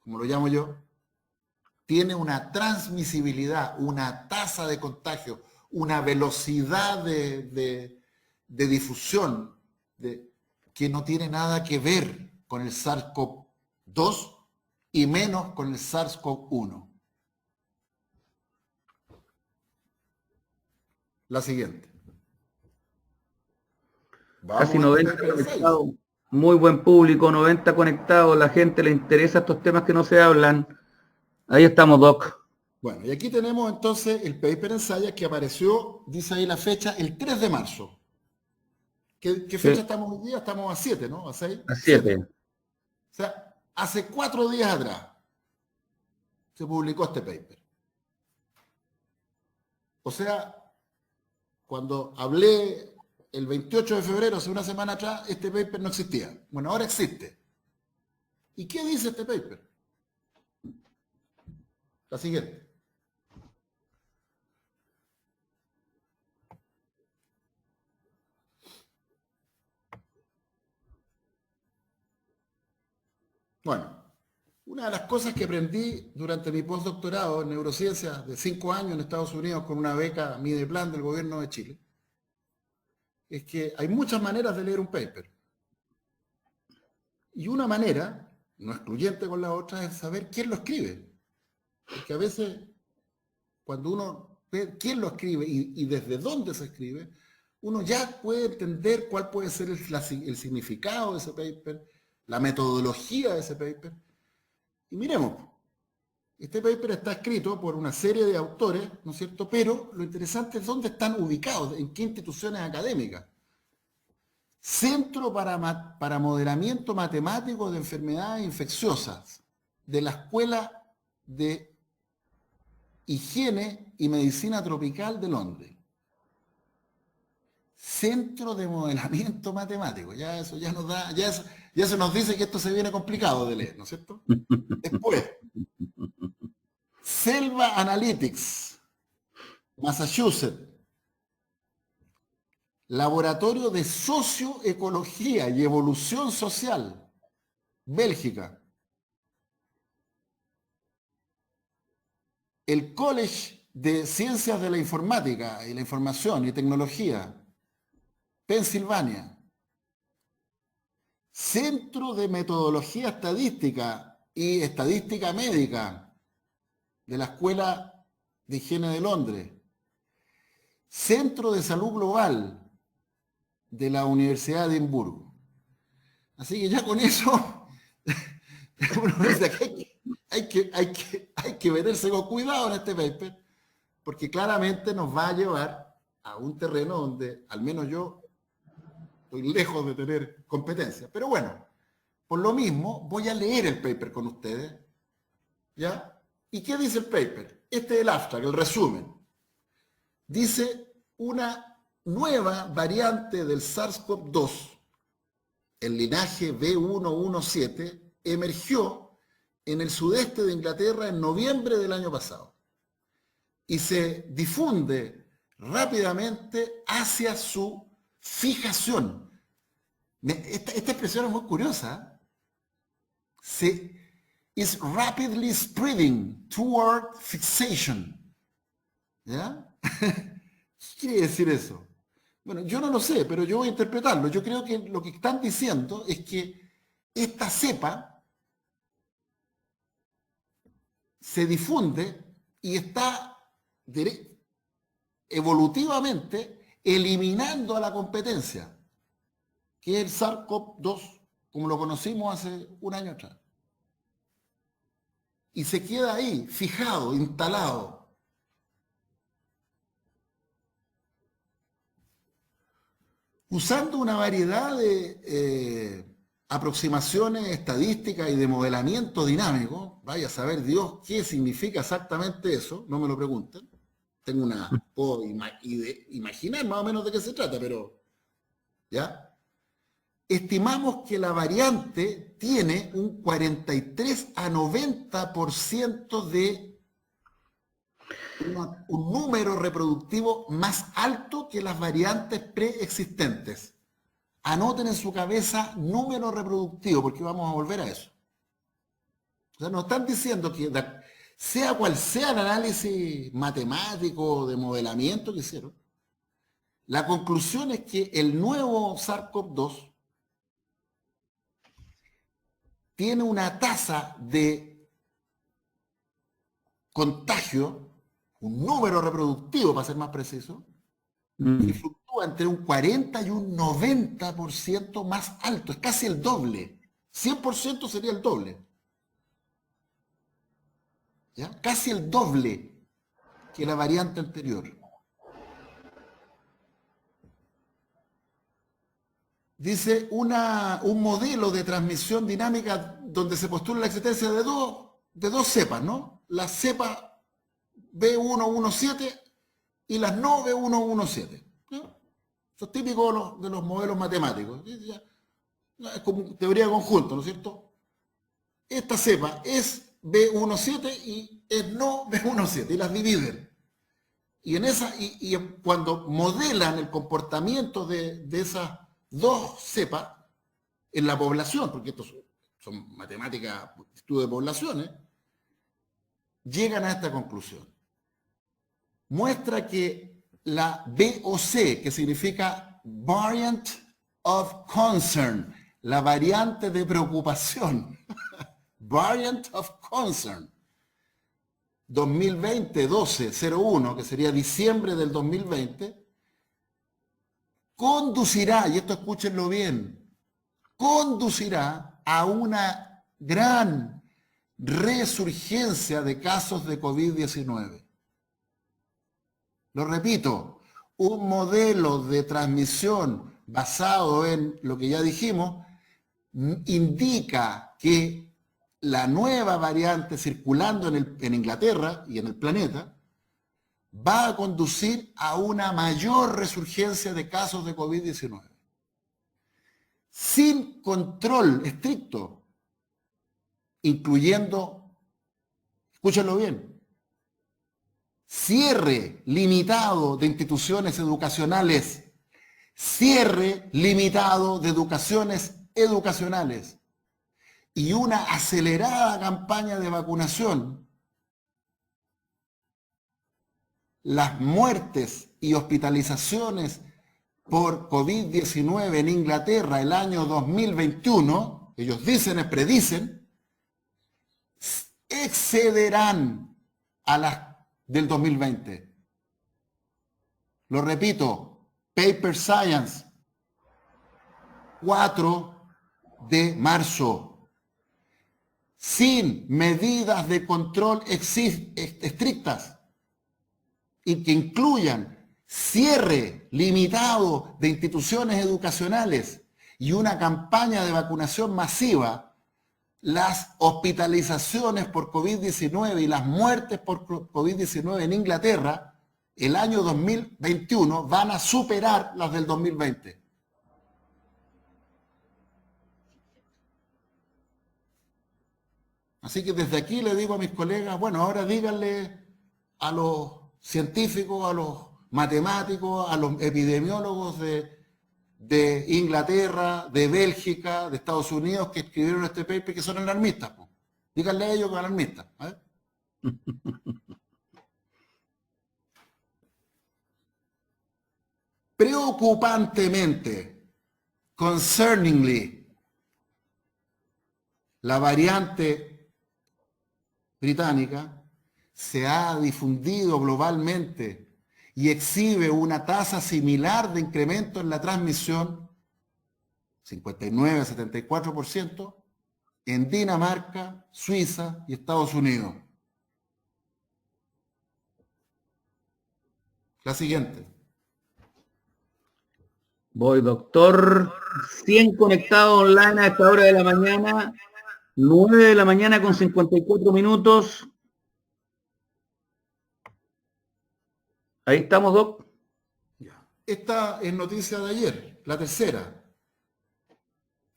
como lo llamo yo, tiene una transmisibilidad, una tasa de contagio, una velocidad de difusión que no tiene nada que ver con el SARS-CoV-2 y menos con el SARS-CoV-1. La siguiente. Casi 90 conectados. Muy buen público, 90 conectados. La gente le interesa estos temas que no se hablan. Ahí estamos, Doc. Bueno, y aquí tenemos entonces el paper en Science que apareció, dice ahí la fecha, el 3 de marzo. ¿Qué fecha estamos hoy día? Estamos a 7, ¿no? ¿A 6? A 7. O sea, hace 4 días atrás se publicó este paper. O sea, cuando hablé el 28 de febrero, hace una semana atrás, este paper no existía. Bueno, ahora existe. ¿Y qué dice este paper? La siguiente. Bueno, una de las cosas que aprendí durante mi postdoctorado en neurociencias de 5 años en Estados Unidos con una beca Mideplan del gobierno de Chile, es que hay muchas maneras de leer un paper. Y una manera, no excluyente con la otra, es saber quién lo escribe. Porque a veces, cuando uno ve quién lo escribe y desde dónde se escribe, uno ya puede entender cuál puede ser el significado de ese paper, la metodología de ese paper. Y miremos, este paper está escrito por una serie de autores, ¿no es cierto? Pero lo interesante es dónde están ubicados, en qué instituciones académicas. Centro para Moderamiento Matemático de Enfermedades Infecciosas, de la Escuela de Higiene y Medicina Tropical de Londres. Centro de Modelamiento Matemático. Ya eso ya nos da, ya eso nos dice que esto se viene complicado de leer, ¿no es cierto? Después, Selva Analytics, Massachusetts. Laboratorio de Socioecología y Evolución Social, Bélgica. El College de Ciencias de la Informática y la Información y Tecnología, Pensilvania. Centro de Metodología Estadística y Estadística Médica de la Escuela de Higiene de Londres. Centro de Salud Global de la Universidad de Edimburgo. Así que ya con eso, uno dice que hay que meterse con cuidado en este paper, porque claramente nos va a llevar a un terreno donde al menos yo estoy lejos de tener competencia. Pero bueno, por lo mismo voy a leer el paper con ustedes, ¿ya? ¿Y qué dice el paper? Este es el abstract, el resumen. Dice una nueva variante del SARS-CoV-2, el linaje B117, emergió en el sudeste de Inglaterra en noviembre del año pasado y se difunde rápidamente hacia su fijación. Esta expresión es muy curiosa. Is rapidly spreading toward fixation. ¿Ya? ¿Qué quiere decir eso? Bueno, yo no lo sé, pero yo voy a interpretarlo. Yo creo que lo que están diciendo es que esta cepa se difunde y está evolutivamente eliminando a la competencia, que es el SARS-CoV-2, como lo conocimos hace un año atrás. Y se queda ahí, fijado, instalado. Usando una variedad de aproximaciones estadísticas y de modelamiento dinámico, vaya a saber Dios qué significa exactamente eso, no me lo pregunten. Puedo imaginar más o menos de qué se trata, pero ¿ya? Estimamos que la variante tiene un 43 a 90% de un número reproductivo más alto que las variantes preexistentes. Anoten en su cabeza número reproductivo, porque vamos a volver a eso. O sea, nos están diciendo que sea cual sea el análisis matemático de modelamiento que hicieron, la conclusión es que el nuevo SARS-CoV-2 tiene una tasa de contagio, un número reproductivo para ser más preciso, que fluctúa entre un 40 y un 90% más alto, es casi el doble. 100% sería el doble. ¿Ya? Casi el doble que la variante anterior. Dice un modelo de transmisión dinámica donde se postula la existencia de dos cepas, ¿no? La cepa B117 y las no B117. ¿No? Eso es típico de los modelos matemáticos. Es como teoría de conjunto, ¿no es cierto? Esta cepa es B17 y es no B17 y las dividen. Y cuando modelan el comportamiento de esas dos cepas en la población, porque estos son matemáticas, estudio de poblaciones, llegan a esta conclusión. Muestra que la VOC, que significa Variant of Concern, la variante de preocupación, Variant of Concern, 2020-12-01, que sería diciembre del 2020, conducirá, y esto escúchenlo bien, conducirá a una gran resurgencia de casos de COVID-19. Lo repito, un modelo de transmisión basado en lo que ya dijimos indica que la nueva variante circulando en Inglaterra y en el planeta va a conducir a una mayor resurgencia de casos de COVID-19. Sin control estricto, incluyendo, escúchenlo bien, cierre limitado de instituciones educacionales, cierre limitado de educacionales y una acelerada campaña de vacunación, las muertes y hospitalizaciones por COVID-19 en Inglaterra el año 2021, ellos predicen, excederán a las del 2020. Lo repito, Paper Science, 4 de marzo. Sin medidas de control estrictas y que incluyan cierre limitado de instituciones educacionales y una campaña de vacunación masiva, las hospitalizaciones por COVID-19 y las muertes por COVID-19 en Inglaterra el año 2021 van a superar las del 2020. Así que desde aquí le digo a mis colegas, bueno, ahora díganle a los científicos, a los matemáticos, a los epidemiólogos de Inglaterra, de Bélgica, de Estados Unidos, que escribieron este paper, que son alarmistas. Po. Díganle a ellos que son alarmistas. Preocupantemente, concerningly, la variante británica se ha difundido globalmente y exhibe una tasa similar de incremento en la transmisión, 59 a 74%, en Dinamarca, Suiza y Estados Unidos. La siguiente. Voy, doctor. 100 conectados online a esta hora de la mañana. 9 de la mañana con 54 minutos. Ahí estamos, Doc. Esta es noticia de ayer, la tercera.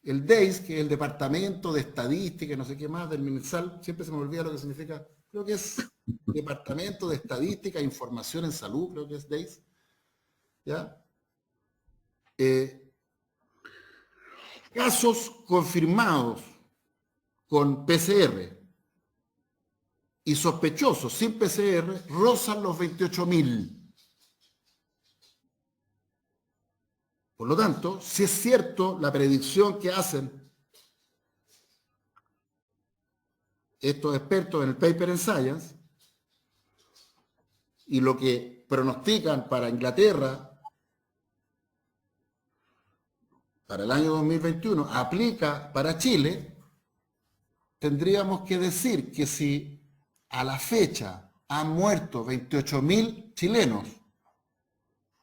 El DEIS, que es el Departamento de Estadística, no sé qué más, del MinSal, siempre se me olvida lo que significa, creo que es Departamento de Estadística e Información en Salud, creo que es DEIS. ¿Ya? Casos confirmados con PCR y sospechosos sin PCR rozan los 28.000. Por lo tanto, si es cierto la predicción que hacen estos expertos en el paper en Science y lo que pronostican para Inglaterra para el año 2021 aplica para Chile, tendríamos que decir que si a la fecha han muerto 28.000 chilenos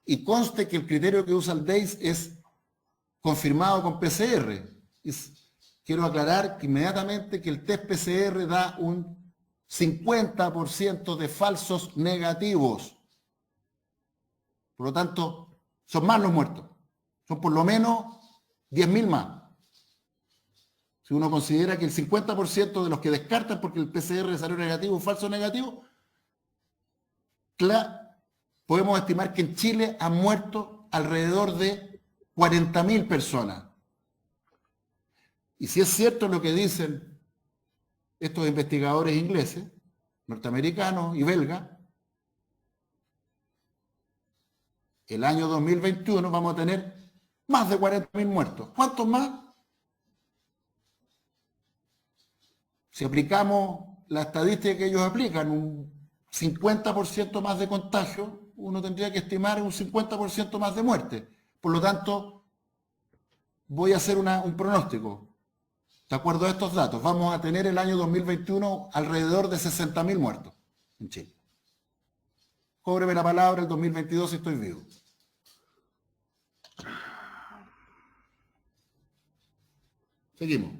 y conste que el criterio que usa el DEIS es confirmado con PCR. Quiero aclarar que inmediatamente que el test PCR da un 50% de falsos negativos. Por lo tanto, son más los muertos. Son por lo menos 10.000 más. Si uno considera que el 50% de los que descartan porque el PCR salió negativo o falso negativo, podemos estimar que en Chile han muerto alrededor de 40.000 personas. Y si es cierto lo que dicen estos investigadores ingleses, norteamericanos y belgas, el año 2021 vamos a tener más de 40.000 muertos. ¿Cuántos más? Si aplicamos la estadística que ellos aplican, un 50% más de contagio, uno tendría que estimar un 50% más de muerte. Por lo tanto, voy a hacer un pronóstico. De acuerdo a estos datos, vamos a tener el año 2021 alrededor de 60.000 muertos en Chile. Cóbreme la palabra el 2022 si estoy vivo. Seguimos.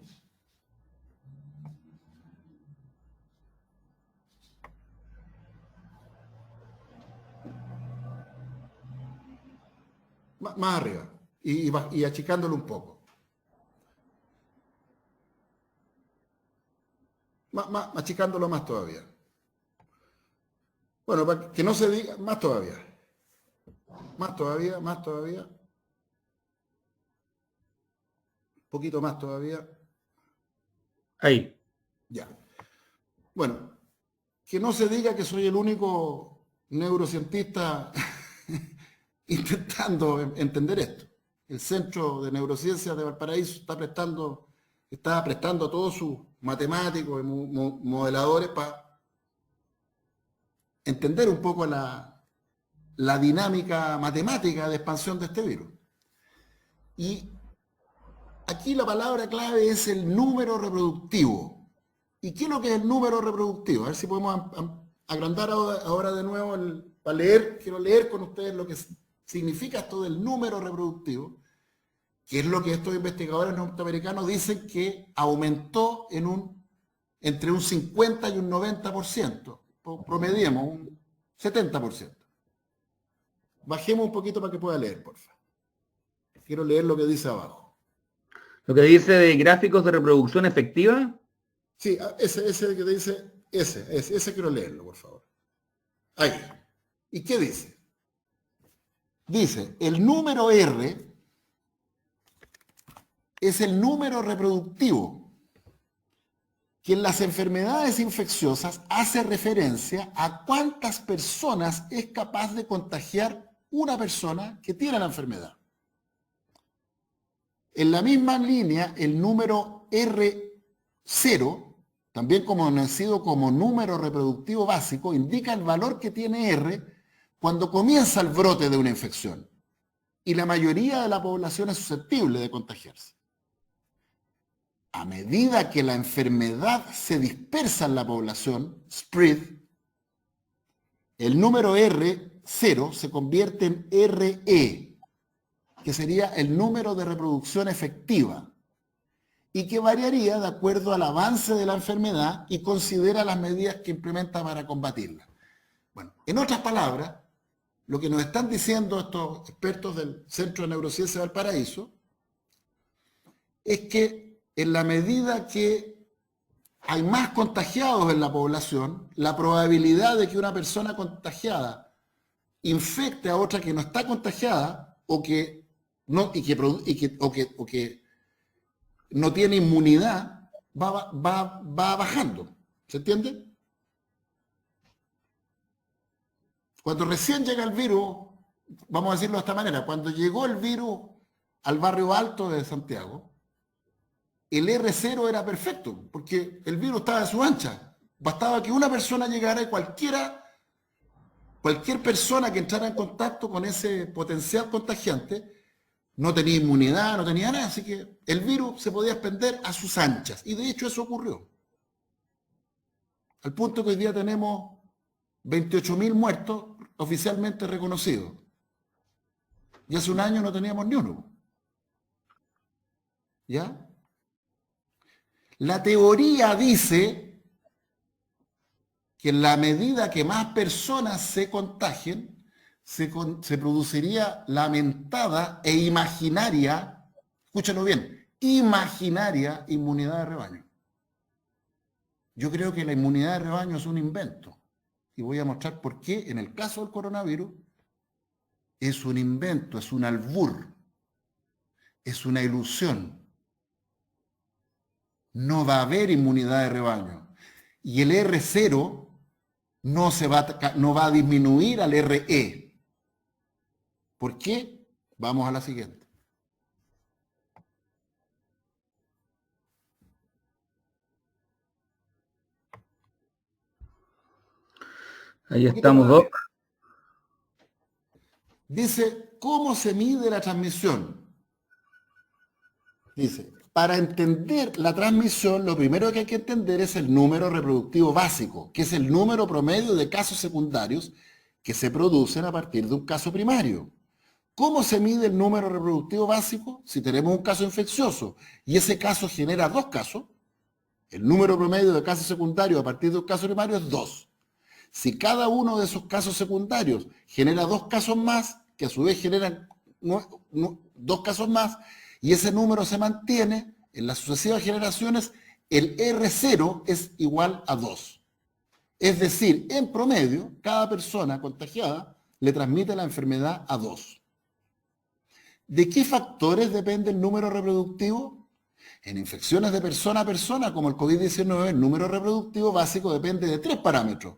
Más arriba y achicándolo un poco. Achicándolo más todavía. Bueno, para que no se diga, más todavía. Más todavía, más todavía. Un poquito más todavía. Ahí. Ya. Bueno, que no se diga que soy el único neurocientista intentando entender esto. El Centro de Neurociencias de Valparaíso está prestando a todos sus matemáticos y modeladores para entender un poco la dinámica matemática de expansión de este virus. Y aquí la palabra clave es el número reproductivo. ¿Y qué es lo que es el número reproductivo? A ver si podemos agrandar ahora de nuevo para leer. Quiero leer con ustedes lo que significa esto del número reproductivo, que es lo que estos investigadores norteamericanos dicen que aumentó entre un 50 y un 90%. Promediemos un 70%. Bajemos un poquito para que pueda leer, por favor. Quiero leer lo que dice abajo. Lo que dice de gráficos de reproducción efectiva. Sí, ese que dice, ese quiero leerlo, por favor. Ahí. ¿Y qué dice? Dice, el número R es el número reproductivo que en las enfermedades infecciosas hace referencia a cuántas personas es capaz de contagiar una persona que tiene la enfermedad. En la misma línea, el número R0, también conocido como número reproductivo básico, indica el valor que tiene R cuando comienza el brote de una infección. Y la mayoría de la población es susceptible de contagiarse. A medida que la enfermedad se dispersa en la población, spread, el número R0 se convierte en RE, que sería el número de reproducción efectiva, y que variaría de acuerdo al avance de la enfermedad y considera las medidas que implementa para combatirla. Bueno, en otras palabras, lo que nos están diciendo estos expertos del Centro de Neurociencia de Valparaíso es que en la medida que hay más contagiados en la población, la probabilidad de que una persona contagiada infecte a otra que no está contagiada o que no tiene inmunidad va bajando. ¿Se entiende? Cuando recién llega el virus, vamos a decirlo de esta manera, cuando llegó el virus al barrio alto de Santiago, el R0 era perfecto, porque el virus estaba a su ancha. Bastaba que una persona llegara y cualquier persona que entrara en contacto con ese potencial contagiante no tenía inmunidad, no tenía nada, así que el virus se podía extender a sus anchas. Y de hecho eso ocurrió. Al punto que hoy día tenemos 28.000 muertos oficialmente reconocidos. Y hace un año no teníamos ni uno. ¿Ya? La teoría dice que en la medida que más personas se contagien, se produciría lamentada e imaginaria, escúchenlo bien, imaginaria inmunidad de rebaño. Yo creo que la inmunidad de rebaño es un invento. Y voy a mostrar por qué en el caso del coronavirus es un invento, es un albur, es una ilusión. No va a haber inmunidad de rebaño. Y el R0 no va a disminuir al RE. ¿Por qué? Vamos a la siguiente. Ahí estamos, Doc. Dice, ¿cómo se mide la transmisión? Dice, para entender la transmisión, lo primero que hay que entender es el número reproductivo básico, que es el número promedio de casos secundarios que se producen a partir de un caso primario. ¿Cómo se mide el número reproductivo básico? Si tenemos un caso infeccioso y ese caso genera 2 casos, el número promedio de casos secundarios a partir de un caso primario es 2. Si cada uno de esos casos secundarios genera 2 casos más, que a su vez generan 2 casos más, y ese número se mantiene en las sucesivas generaciones, el R0 es igual a 2. Es decir, en promedio, cada persona contagiada le transmite la enfermedad a 2. ¿De qué factores depende el número reproductivo? En infecciones de persona a persona, como el COVID-19, el número reproductivo básico depende de 3 parámetros.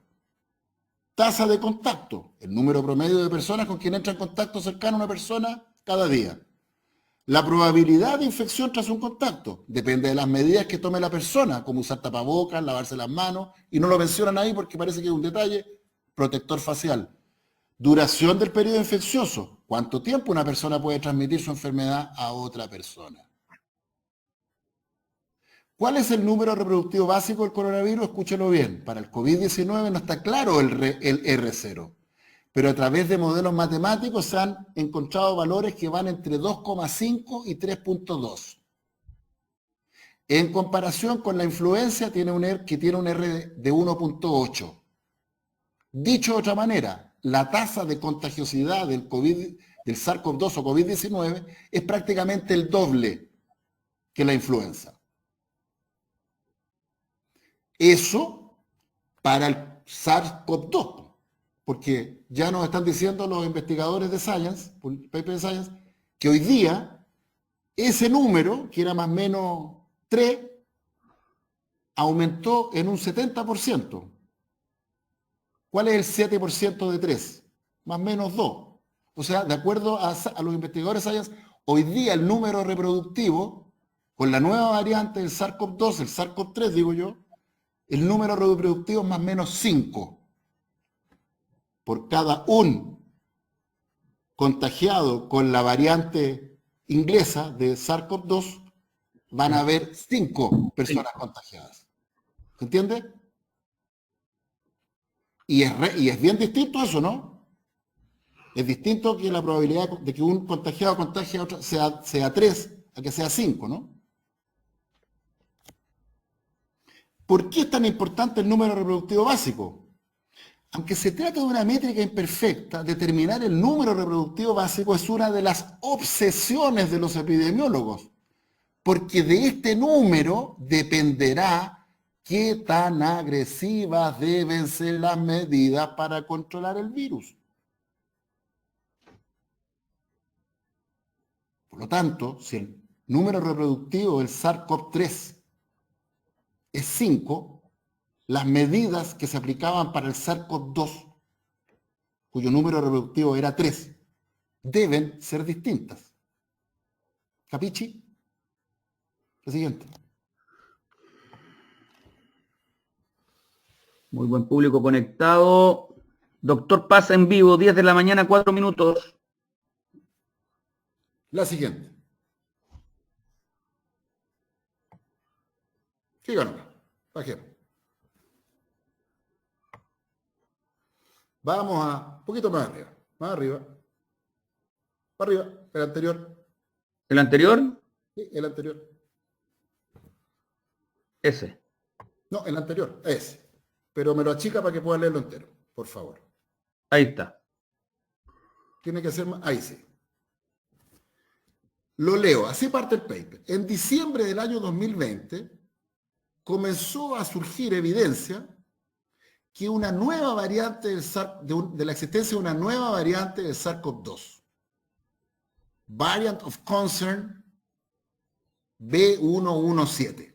Tasa de contacto, el número promedio de personas con quien entra en contacto cercano a una persona cada día. La probabilidad de infección tras un contacto depende de las medidas que tome la persona, como usar tapabocas, lavarse las manos, y no lo mencionan ahí porque parece que es un detalle, protector facial. Duración del periodo infeccioso, cuánto tiempo una persona puede transmitir su enfermedad a otra persona. ¿Cuál es el número reproductivo básico del coronavirus? Escúchelo bien, para el COVID-19 no está claro el R0. Pero a través de modelos matemáticos se han encontrado valores que van entre 2,5 y 3,2. En comparación con la influenza, tiene un R de 1,8. Dicho de otra manera, la tasa de contagiosidad del SARS-CoV-2 o COVID-19 es prácticamente el doble que la influenza. Eso para el SARS-CoV-2. porque ya nos están diciendo los investigadores de Science, paper de Science, que hoy día ese número, que era más o menos 3, aumentó en un 70%. ¿Cuál es el 7% de 3? Más o menos 2. O sea, de acuerdo a los investigadores Science, hoy día el número reproductivo, con la nueva variante del SARS-CoV-2, el SARS-CoV-3, digo yo, el número reproductivo es más o menos 5. Por cada un contagiado con la variante inglesa de SARS-CoV-2, van a haber 5 personas contagiadas. ¿Se entiende? Y es bien distinto eso, ¿no? Es distinto que la probabilidad de que un contagiado contagie a otro sea 3 a que sea 5, ¿no? ¿Por qué es tan importante el número reproductivo básico? Aunque se trata de una métrica imperfecta, determinar el número reproductivo básico es una de las obsesiones de los epidemiólogos, porque de este número dependerá qué tan agresivas deben ser las medidas para controlar el virus. Por lo tanto, si el número reproductivo del SARS-CoV-3 es 5, las medidas que se aplicaban para el SARS-CoV-2, cuyo número reproductivo era 3, deben ser distintas. ¿Capichi? Lo siguiente. Muy buen público conectado. Doctor Paz en vivo, 10 de la mañana, 4 minutos. La siguiente. Síganos. Bajemos. Vamos a un poquito más arriba. Más arriba. Para arriba. El anterior. ¿El anterior? Sí, el anterior. Ese. No, el anterior. Ese. Pero me lo achica para que pueda leerlo entero. Por favor. Ahí está. Tiene que ser más. Ahí sí. Lo leo. Así parte el paper. En diciembre del año 2020 comenzó a surgir evidencia que una nueva variante de la existencia de una nueva variante del SARS-CoV-2, Variant of Concern B117,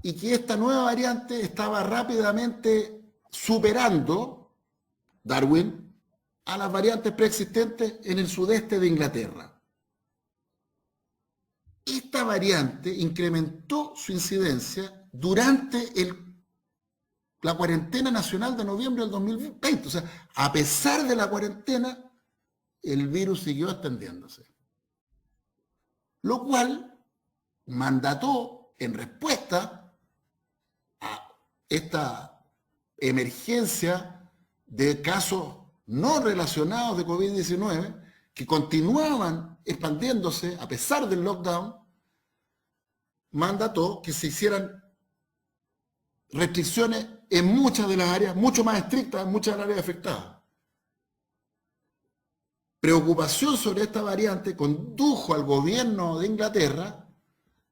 y que esta nueva variante estaba rápidamente superando, Darwin, a las variantes preexistentes en el sudeste de Inglaterra. Esta variante incrementó su incidencia durante la cuarentena nacional de noviembre del 2020. O sea, a pesar de la cuarentena, el virus siguió extendiéndose. Lo cual mandató, en respuesta a esta emergencia de casos no relacionados de COVID-19, que continuaban expandiéndose a pesar del lockdown, mandató que se hicieran restricciones en muchas de las áreas, mucho más estrictas en muchas de las áreas afectadas. Preocupación sobre esta variante condujo al gobierno de Inglaterra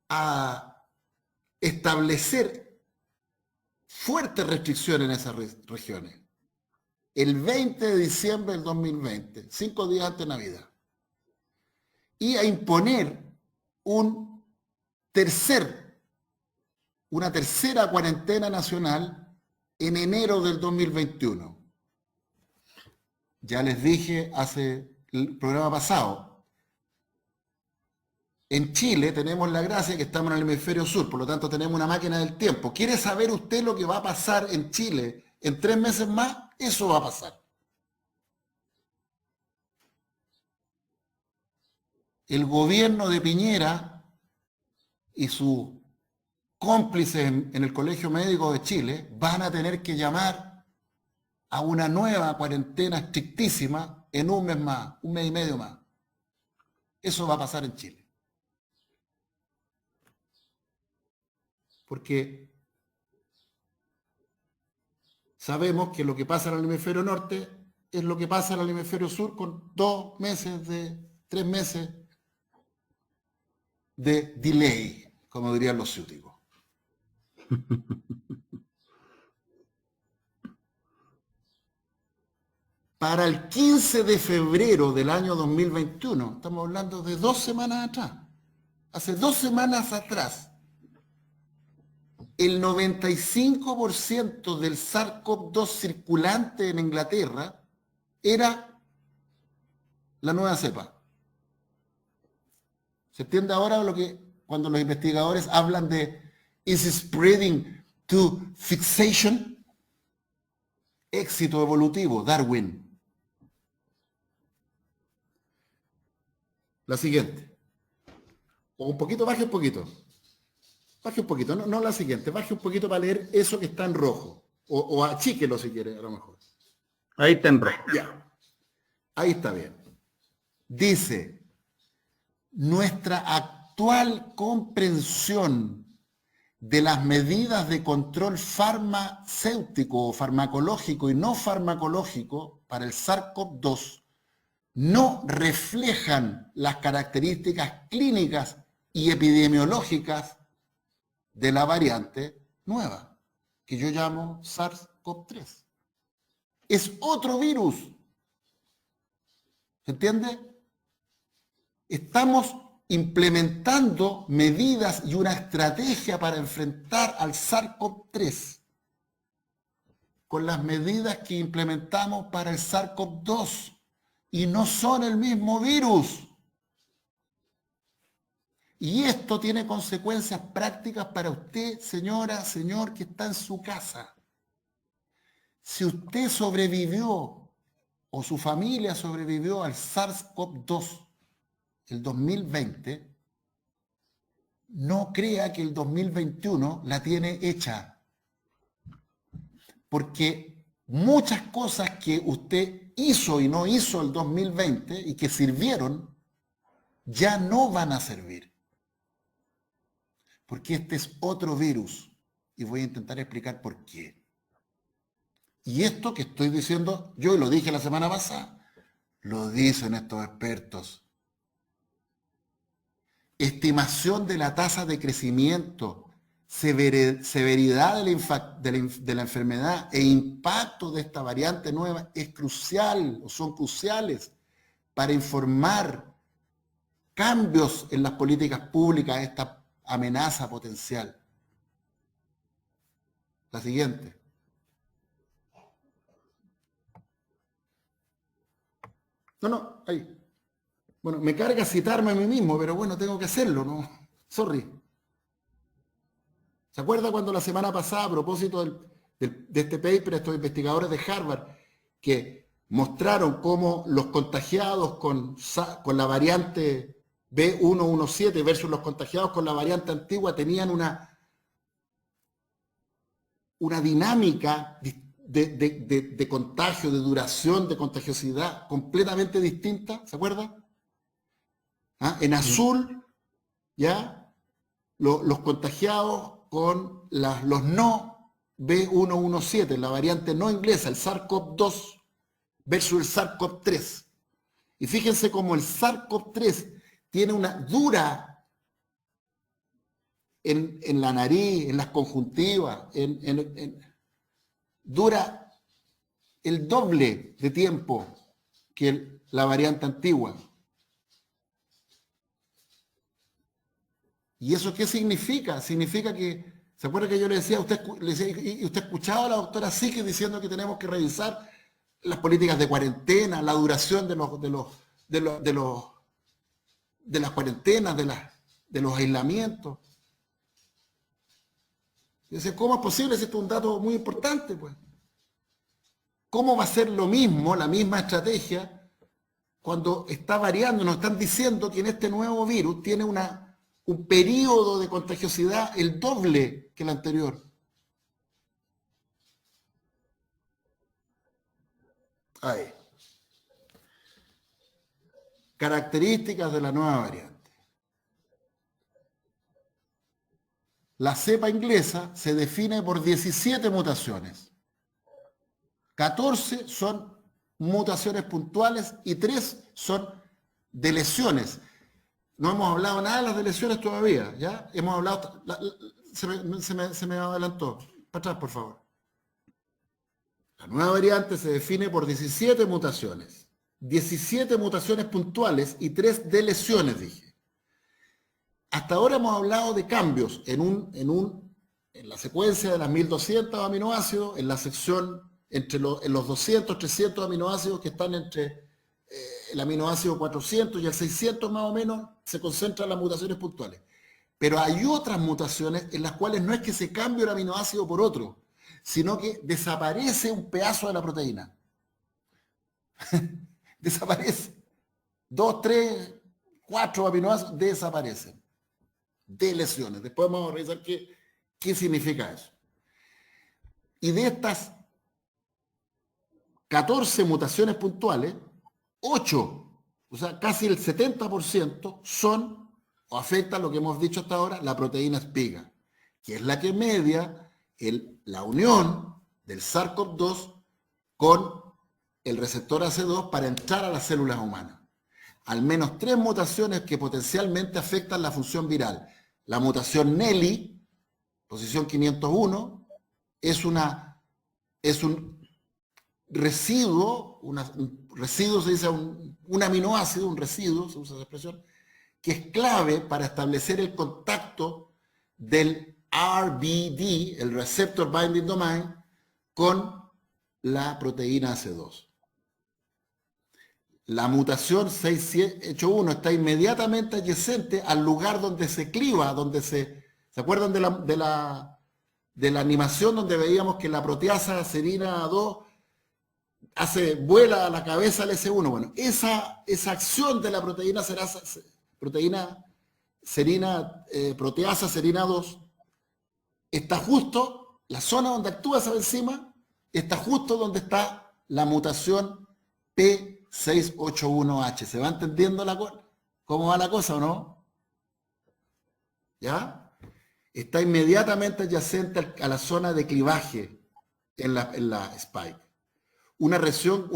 a establecer fuertes restricciones en esas regiones. El 20 de diciembre del 2020, 5 días antes de Navidad. Y a imponer una tercera cuarentena nacional en enero del 2021. Ya les dije hace el programa pasado, en Chile tenemos la gracia que estamos en el hemisferio sur, por lo tanto tenemos una máquina del tiempo. ¿Quiere saber usted lo que va a pasar en Chile en 3 meses más? Eso va a pasar. El gobierno de Piñera y sus cómplices en el Colegio Médico de Chile van a tener que llamar a una nueva cuarentena estrictísima en un mes más, un mes y medio más. Eso va a pasar en Chile. Porque sabemos que lo que pasa en el hemisferio norte es lo que pasa en el hemisferio sur con 2 meses, 3 meses de delay, como dirían los ciúticos. para el 15 de febrero del año 2021, estamos hablando de 2 semanas atrás, hace 2 semanas atrás, el 95% del SARS-CoV-2 circulante en Inglaterra era la nueva cepa. ¿Se entiende ahora cuando los investigadores hablan de is spreading to fixation? Éxito evolutivo, Darwin. La siguiente. O un poquito, baje un poquito. Baje un poquito, no la siguiente, baje un poquito para leer eso que está en rojo. O achíquelo si quiere, a lo mejor. Ahí está en rojo. Ya. Ahí está bien. Dice, nuestra actual comprensión de las medidas de control farmacéutico o farmacológico y no farmacológico para el SARS-CoV-2 no reflejan las características clínicas y epidemiológicas de la variante nueva, que yo llamo SARS-CoV-3. Es otro virus. ¿Se entiende? Estamos implementando medidas y una estrategia para enfrentar al SARS-CoV-3 con las medidas que implementamos para el SARS-CoV-2 y no son el mismo virus. Y esto tiene consecuencias prácticas para usted, señora, señor, que está en su casa. Si usted sobrevivió o su familia sobrevivió al SARS-CoV-2 el 2020, no crea que el 2021 la tiene hecha. Porque muchas cosas que usted hizo y no hizo el 2020 y que sirvieron, ya no van a servir. Porque este es otro virus. Y voy a intentar explicar por qué. Y esto que estoy diciendo, yo lo dije la semana pasada, lo dicen estos expertos. Estimación de la tasa de crecimiento, severidad de la enfermedad e impacto de esta variante nueva es crucial, o son cruciales, para informar cambios en las políticas públicas a esta amenaza potencial. La siguiente. No, ahí. Bueno, me carga citarme a mí mismo, pero bueno, tengo que hacerlo, ¿no? Sorry. ¿Se acuerda cuando la semana pasada, a propósito de este paper, estos investigadores de Harvard, que mostraron cómo los contagiados con la variante B117 versus los contagiados con la variante antigua tenían una dinámica de contagio, de duración, de contagiosidad completamente distinta? ¿Se acuerda? ¿Ah? En azul, ¿ya? Los contagiados con los no B117, la variante no inglesa, el SARS-CoV-2 versus el SARS-CoV-3. Y fíjense cómo el SARS-CoV-3 tiene una dura en la nariz, en las conjuntivas, dura el doble de tiempo que la variante antigua. ¿Y eso qué significa? Significa que, ¿se acuerda que yo le decía, usted escuchaba a la doctora Sique diciendo que tenemos que revisar las políticas de cuarentena, la duración de las cuarentenas, de los aislamientos? Y decía, ¿cómo es posible si esto es un dato muy importante, pues? ¿Cómo va a ser lo mismo, la misma estrategia, cuando está variando? Nos están diciendo que en este nuevo virus tiene un periodo de contagiosidad el doble que el anterior. Ahí. Características de la nueva variante. La cepa inglesa se define por 17 mutaciones. 14 son mutaciones puntuales y 3 son de lesiones. No hemos hablado nada de las lesiones todavía, ¿ya? Hemos hablado... se me adelantó. Para atrás, por favor. La nueva variante se define por 17 mutaciones. 17 mutaciones puntuales y 3 de lesiones, dije. Hasta ahora hemos hablado de cambios en la secuencia de las 1200 aminoácidos, en la sección en los 200, 300 aminoácidos que están entre el aminoácido 400 y el 600 más o menos, se concentran las mutaciones puntuales. Pero hay otras mutaciones en las cuales no es que se cambie un aminoácido por otro, sino que desaparece un pedazo de la proteína. Desaparece. 2, 3, 4 aminoácidos desaparecen. De lesiones. Después vamos a revisar qué significa eso. Y de estas 14 mutaciones puntuales, 8, o sea, casi el 70% son o afectan lo que hemos dicho hasta ahora, la proteína espiga, que es la que media la unión del SARS-CoV-2 con el receptor AC2 para entrar a las células humanas. Al menos 3 mutaciones que potencialmente afectan la función viral. La mutación Nelly, posición 501, es un residuo, un residuo se dice un aminoácido, un residuo, se usa esa expresión, que es clave para establecer el contacto del RBD, el Receptor Binding Domain, con la proteína AC2. La mutación 681 está inmediatamente adyacente al lugar donde se cliva, ¿se acuerdan de la animación donde veíamos que la proteasa serina 2 vuela a la cabeza al S1? Bueno, esa acción de la proteasa serina 2 está justo, la zona donde actúa esa enzima está justo donde está la mutación P681H. ¿Se va entendiendo cómo va la cosa o no? ¿Ya? Está inmediatamente adyacente a la zona de clivaje en la spike. Una región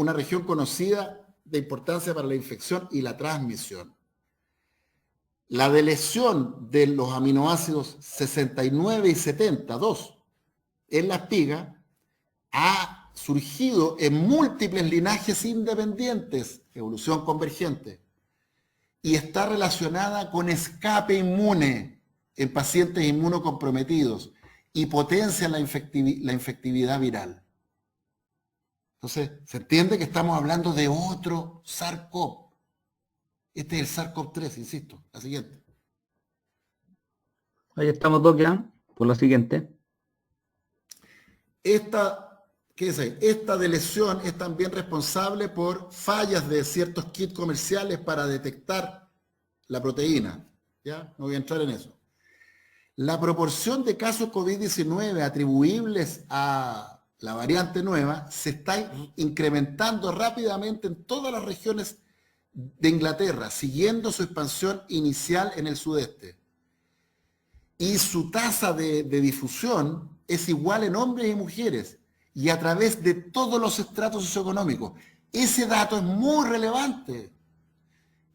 conocida de importancia para la infección y la transmisión. La deleción de los aminoácidos 69 y 72 en la espiga ha surgido en múltiples linajes independientes, evolución convergente, y está relacionada con escape inmune en pacientes inmunocomprometidos y potencia la infectividad viral. Entonces, se entiende que estamos hablando de otro SARS-CoV. Este es el SARS-CoV-3, insisto, la siguiente. Ahí estamos, Doc, ya, por la siguiente. Esta deleción es también responsable por fallas de ciertos kits comerciales para detectar la proteína. ¿Ya? No voy a entrar en eso. La proporción de casos COVID-19 atribuibles a la variante nueva se está incrementando rápidamente en todas las regiones de Inglaterra, siguiendo su expansión inicial en el sudeste. Y su tasa de difusión es igual en hombres y mujeres y a través de todos los estratos socioeconómicos. Ese dato es muy relevante.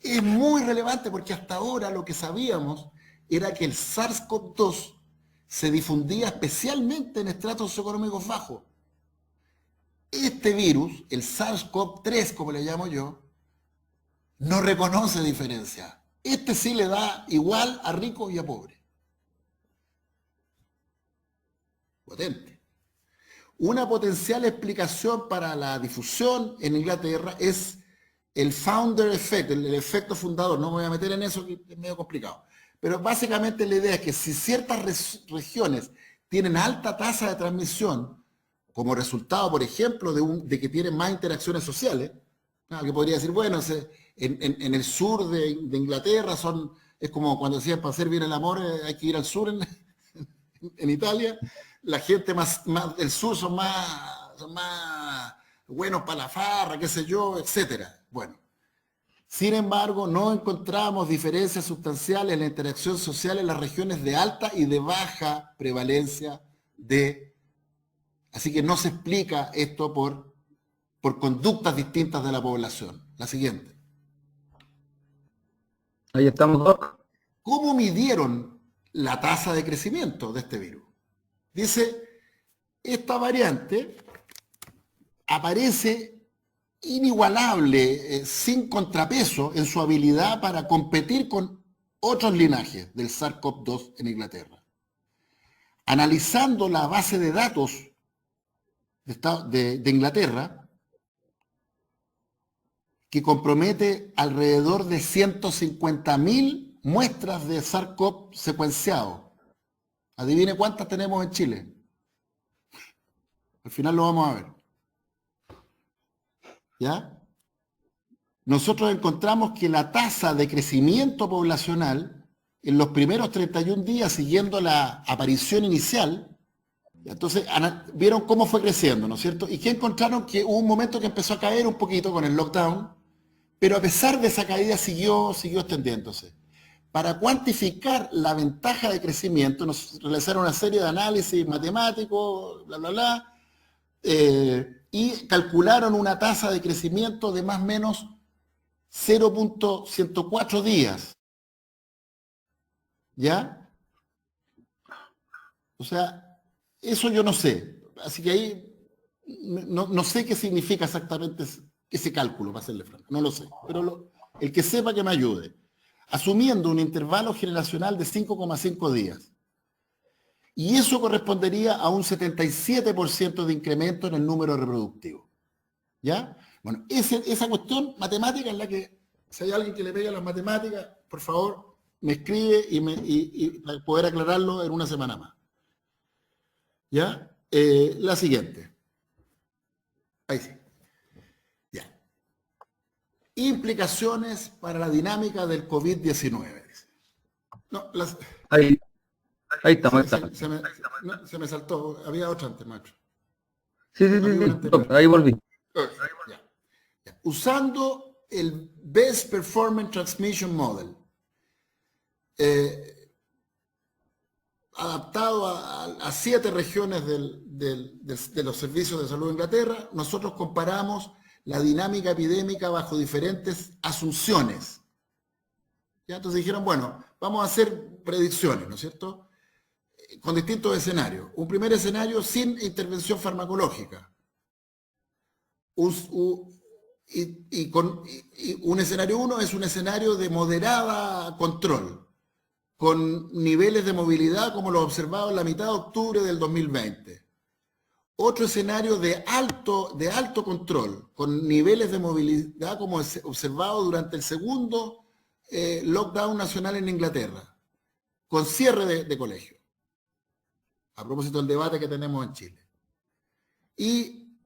Es muy relevante porque hasta ahora lo que sabíamos era que el SARS-CoV-2 se difundía especialmente en estratos socioeconómicos bajos. Este virus, el SARS-CoV-3, como le llamo yo, no reconoce diferencia. Este sí le da igual a rico y a pobre. Potente. Una potencial explicación para la difusión en Inglaterra es el founder effect, el efecto fundador. No me voy a meter en eso, que es medio complicado. Pero básicamente la idea es que si ciertas regiones tienen alta tasa de transmisión, como resultado, por ejemplo, de que tienen más interacciones sociales, que podría decir, bueno, en el sur de Inglaterra es como cuando decían, para hacer bien el amor hay que ir al sur en Italia. La gente más del sur son más buenos para la farra, qué sé yo, etcétera. Bueno, sin embargo, no encontramos diferencias sustanciales en la interacción social en las regiones de alta y de baja prevalencia Así que no se explica esto por conductas distintas de la población. La siguiente. Ahí estamos, Doc. ¿Cómo midieron la tasa de crecimiento de este virus? Dice, esta variante aparece inigualable, sin contrapeso en su habilidad para competir con otros linajes del SARS-CoV-2 en Inglaterra. Analizando la base de datos de Inglaterra, que compromete alrededor de 150.000 muestras de SARS-CoV secuenciado. Adivine cuántas tenemos en Chile. Al final lo vamos a ver. ¿Ya? Nosotros encontramos que la tasa de crecimiento poblacional en los primeros 31 días siguiendo la aparición inicial, entonces vieron cómo fue creciendo, ¿no es cierto? Y que encontraron que hubo un momento que empezó a caer un poquito con el lockdown, pero a pesar de esa caída siguió extendiéndose. Para cuantificar la ventaja de crecimiento, nos realizaron una serie de análisis matemáticos, bla, bla, bla, y calcularon una tasa de crecimiento de más o menos 0.104 días. ¿Ya? O sea, eso yo no sé. Así que ahí no sé qué significa exactamente ese cálculo, para serle franco. No lo sé. Pero el que sepa que me ayude. Asumiendo un intervalo generacional de 5,5 días. Y eso correspondería a un 77% de incremento en el número reproductivo. ¿Ya? Bueno, esa cuestión matemática es la que, si hay alguien que le pega las matemáticas, por favor, me escribe y para poder aclararlo en una semana más. ¿Ya? La siguiente. Ahí sí. Ya. Implicaciones para la dinámica del COVID-19. No, Ahí estamos. se me saltó. Había otra antes, macho. Sí, ahí volví. Ya. Usando el Best Performance Transmission Model, adaptado a 7 regiones de los servicios de salud de Inglaterra, nosotros comparamos la dinámica epidémica bajo diferentes asunciones. ¿Ya? Entonces dijeron, bueno, vamos a hacer predicciones, ¿no es cierto?, con distintos escenarios. Un primer escenario sin intervención farmacológica. Un escenario 1 es un escenario de moderada control, con niveles de movilidad como los observados en la mitad de octubre del 2020. Otro escenario de alto control, con niveles de movilidad como observado durante el segundo lockdown nacional en Inglaterra, con cierre de colegios, a propósito del debate que tenemos en Chile. Y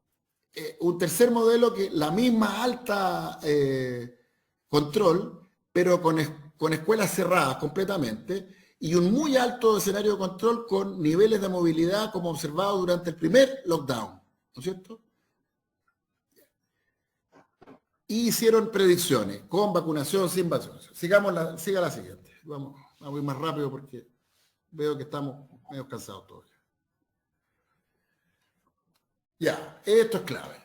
un tercer modelo que la misma alta control, pero con escuelas cerradas completamente, y un muy alto escenario de control con niveles de movilidad como observado durante el primer lockdown, ¿no es cierto? Y hicieron predicciones, con vacunación, sin vacunación. Siga la siguiente. Vamos a ir más rápido porque veo que estamos medio cansados todos. Ya, esto es clave.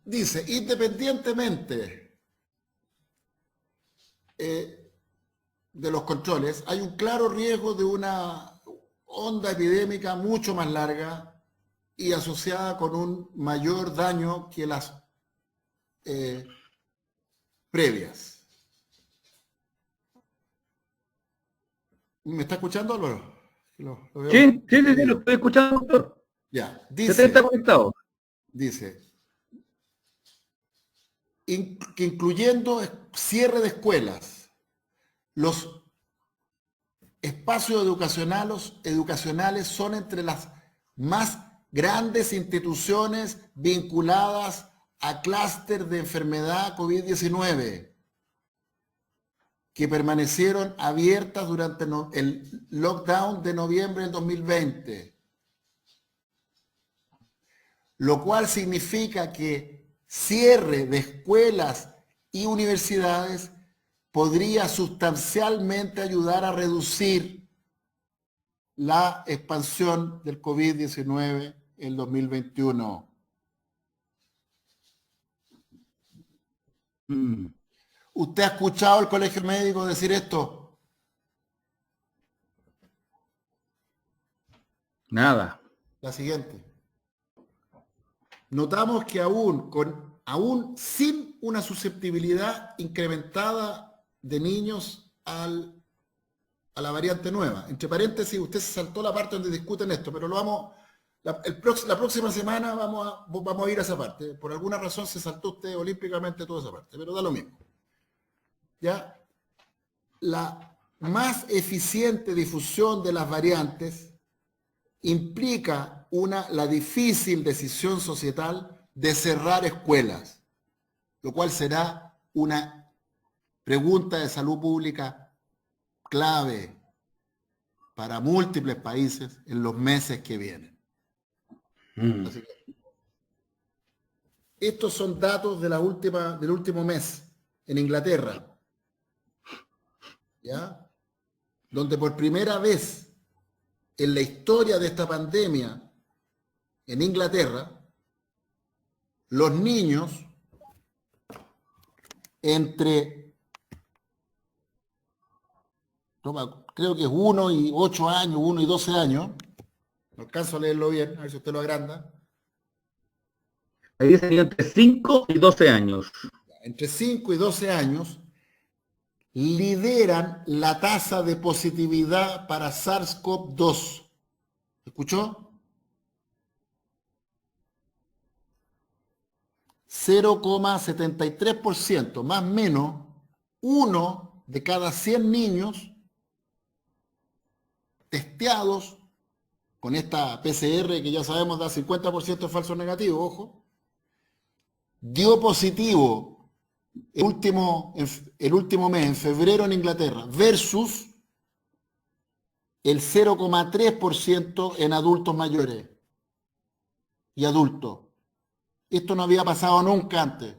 Dice, independientemente de los controles, hay un claro riesgo de una onda epidémica mucho más larga y asociada con un mayor daño que las previas. ¿Me está escuchando, Álvaro? Sí, lo estoy escuchando, doctor. Ya, ¿Se te está conectado? Dice, que incluyendo cierre de escuelas, los espacios educacionales son entre las más grandes instituciones vinculadas a clúster de enfermedad COVID-19 que permanecieron abiertas durante el lockdown de noviembre del 2020. Lo cual significa que cierre de escuelas y universidades podría sustancialmente ayudar a reducir la expansión del COVID-19 en 2021. ¿Usted ha escuchado al colegio médico decir esto? Nada. La siguiente. notamos que aún sin una susceptibilidad incrementada de niños a la variante nueva. Entre paréntesis, usted se saltó la parte donde discuten esto, pero la próxima semana vamos a ir a esa parte. Por alguna razón se saltó usted olímpicamente toda esa parte, pero da lo mismo. ¿Ya? La más eficiente difusión de las variantes implica la difícil decisión societal de cerrar escuelas, lo cual será una pregunta de salud pública clave para múltiples países en los meses que vienen. Así que, estos son datos del último mes en Inglaterra, ¿ya? Donde por primera vez en la historia de esta pandemia en Inglaterra, los niños creo que es 1 y 8 años, 1 y 12 años, no alcanzo a leerlo bien, a ver si usted lo agranda. Ahí dice entre 5 y 12 años. Entre 5 y 12 años lideran la tasa de positividad para SARS-CoV-2. ¿Escuchó? 0,73%, más o menos 1 de cada 100 niños testeados con esta PCR que ya sabemos da 50% de falso negativo, ojo, dio positivo el último mes, en febrero en Inglaterra, versus el 0,3% en adultos mayores y adultos. Esto no había pasado nunca antes.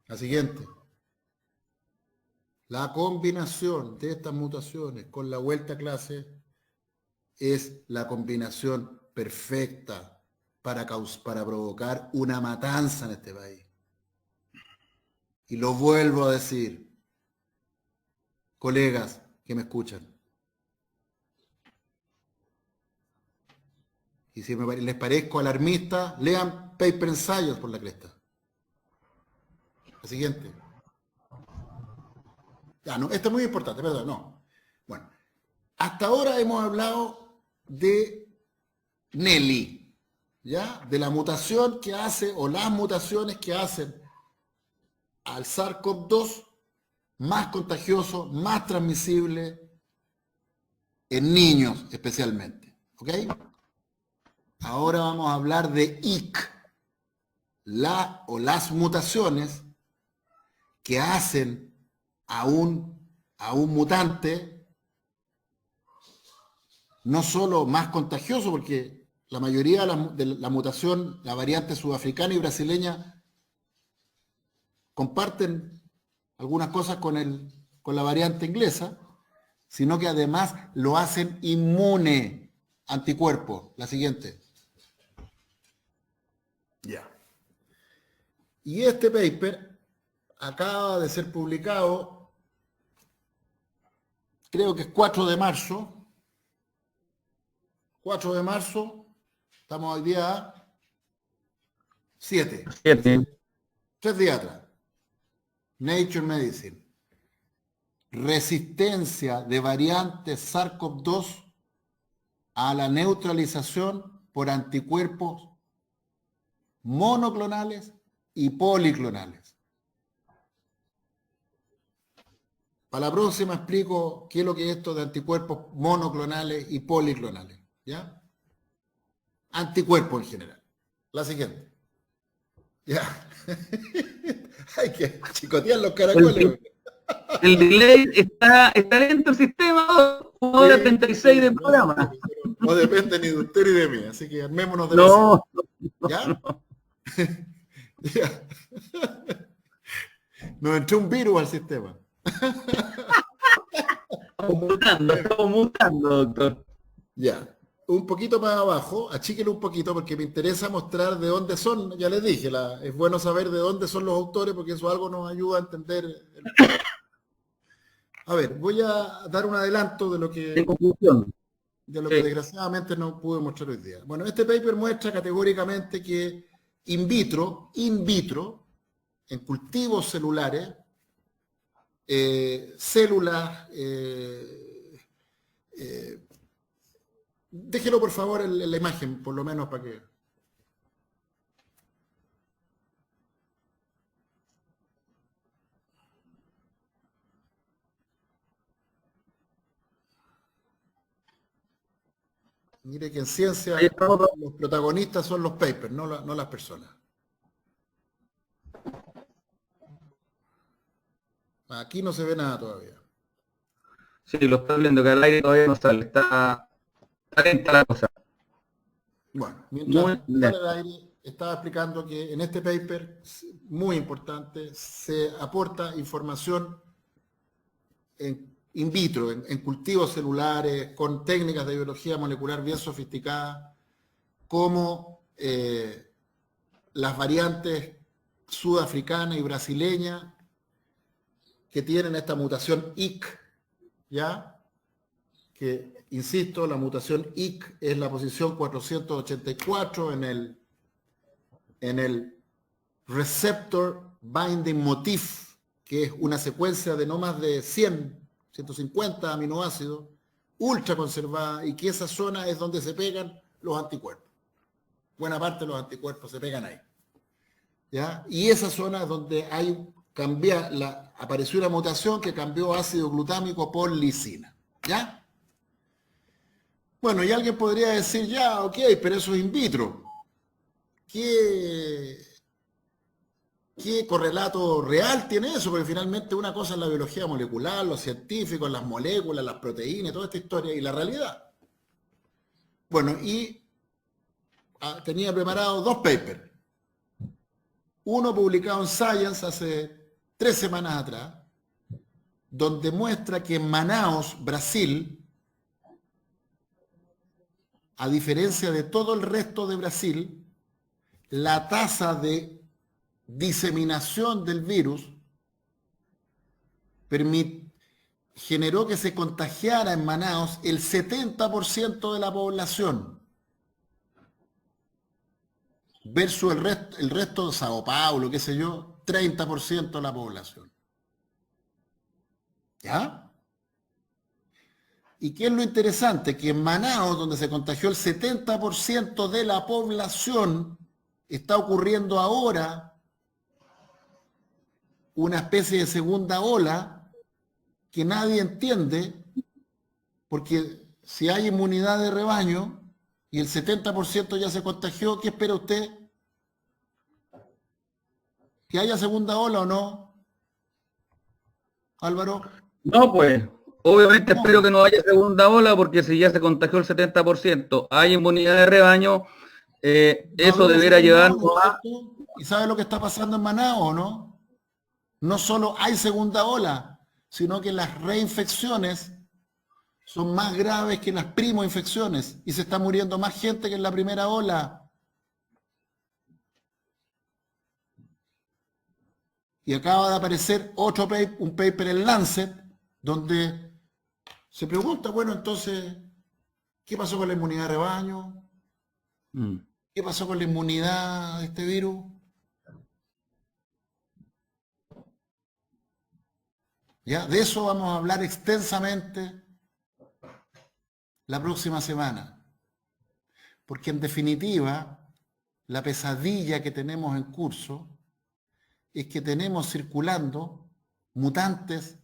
La siguiente. La combinación de estas mutaciones con la vuelta a clase es la combinación perfecta para provocar una matanza en este país. Y lo vuelvo a decir, colegas que me escuchan. Y si les parezco alarmista, lean Paper Ensayos por la cresta. La siguiente. No, esto es muy importante, perdón, no. Bueno, hasta ahora hemos hablado de Nelly, ¿ya? De la mutación que hace, o las mutaciones que hacen al SARS-CoV-2 más contagioso, más transmisible en niños especialmente, ¿ok? Ahora vamos a hablar de IC, las mutaciones que hacen a un mutante no solo más contagioso, porque la mayoría de la mutación, la variante sudafricana y brasileña, comparten algunas cosas con la variante inglesa, sino que además lo hacen inmune, anticuerpos. La siguiente. Ya. Y este paper acaba de ser publicado, creo que es 4 de marzo. 4 de marzo, estamos hoy día 7. 3 días atrás. Nature Medicine. Resistencia de variantes SARS-CoV-2 a la neutralización por anticuerpos monoclonales y policlonales. Para la próxima explico qué es lo que es esto de anticuerpos monoclonales y policlonales. ¿Ya? Anticuerpos en general. La siguiente. Ya. Hay que chicotear los caracoles. El delay está lento el sistema, 1 hora 36 de programa. No depende ni de usted ni de mí, así que armémonos de No. ¿Ya? Ya. Nos entró un virus al sistema. Estamos mutando, doctor. Ya. un poquito más abajo, achíquelo un poquito porque me interesa mostrar de dónde son, ya les dije, es bueno saber de dónde son los autores porque eso algo nos ayuda a entender. A ver, voy a dar un adelanto En conclusión, de lo que sí. desgraciadamente no pude mostrar hoy día. Bueno, este paper muestra categóricamente que in vitro, en cultivos celulares, células, déjelo por favor en la imagen, por lo menos para que... Mire que en Ahí ciencia estamos. los protagonistas son los papers, no las personas. Aquí no se ve nada todavía. Sí, lo estoy viendo, que al aire todavía no sale. Está lenta la cosa. Bueno, mientras Muy sale lenta. al aire, estaba explicando que en este paper, muy importante, se aporta información in vitro, en cultivos celulares, con técnicas de biología molecular bien sofisticadas, como las variantes sudafricana y brasileña que tienen esta mutación IC, ¿ya? Que, insisto, la mutación IC es la posición 484 en el receptor binding motif, que es una secuencia de no más de 150 aminoácidos, ultra conservada, y que esa zona es donde se pegan los anticuerpos. Buena parte de los anticuerpos se pegan ahí. ¿Ya? Y esa zona es donde apareció una mutación que cambió ácido glutámico por lisina. ¿Ya? Bueno, y alguien podría decir, ya, ok, pero eso es in vitro. ¿Qué correlato real tiene eso? Porque finalmente una cosa es la biología molecular, los científicos, las moléculas, las proteínas, toda esta historia, y la realidad. Bueno, y tenía preparado 2 papers. Uno publicado en Science hace 3 semanas atrás, donde muestra que en Manaus, Brasil, a diferencia de todo el resto de Brasil, la tasa de diseminación del virus generó que se contagiara en Manaus el 70% de la población, versus el resto de Sao Paulo, qué sé yo, 30% de la población. ¿Ya? ¿Y qué es lo interesante? Que en Manaus, donde se contagió el 70% de la población, está ocurriendo ahora una especie de segunda ola que nadie entiende, porque si hay inmunidad de rebaño y el 70% ya se contagió, ¿qué espera usted? ¿Que haya segunda ola o no, Álvaro? No, pues, obviamente No, espero que no haya segunda ola, porque si ya se contagió el 70%, hay inmunidad de rebaño, no eso habría debiera segunda llevarnos ola, a... ¿cierto? ¿Y sabe lo que está pasando en Manaus o no? No solo hay segunda ola, sino que las reinfecciones son más graves que las primoinfecciones y se está muriendo más gente que en la primera ola. Y acaba de aparecer un paper en Lancet, donde se pregunta, bueno, entonces, ¿qué pasó con la inmunidad de rebaño? Mm. ¿Qué pasó con la inmunidad de este virus? ¿Ya? De eso vamos a hablar extensamente la próxima semana. Porque en definitiva, la pesadilla que tenemos en curso es que tenemos circulando mutantes,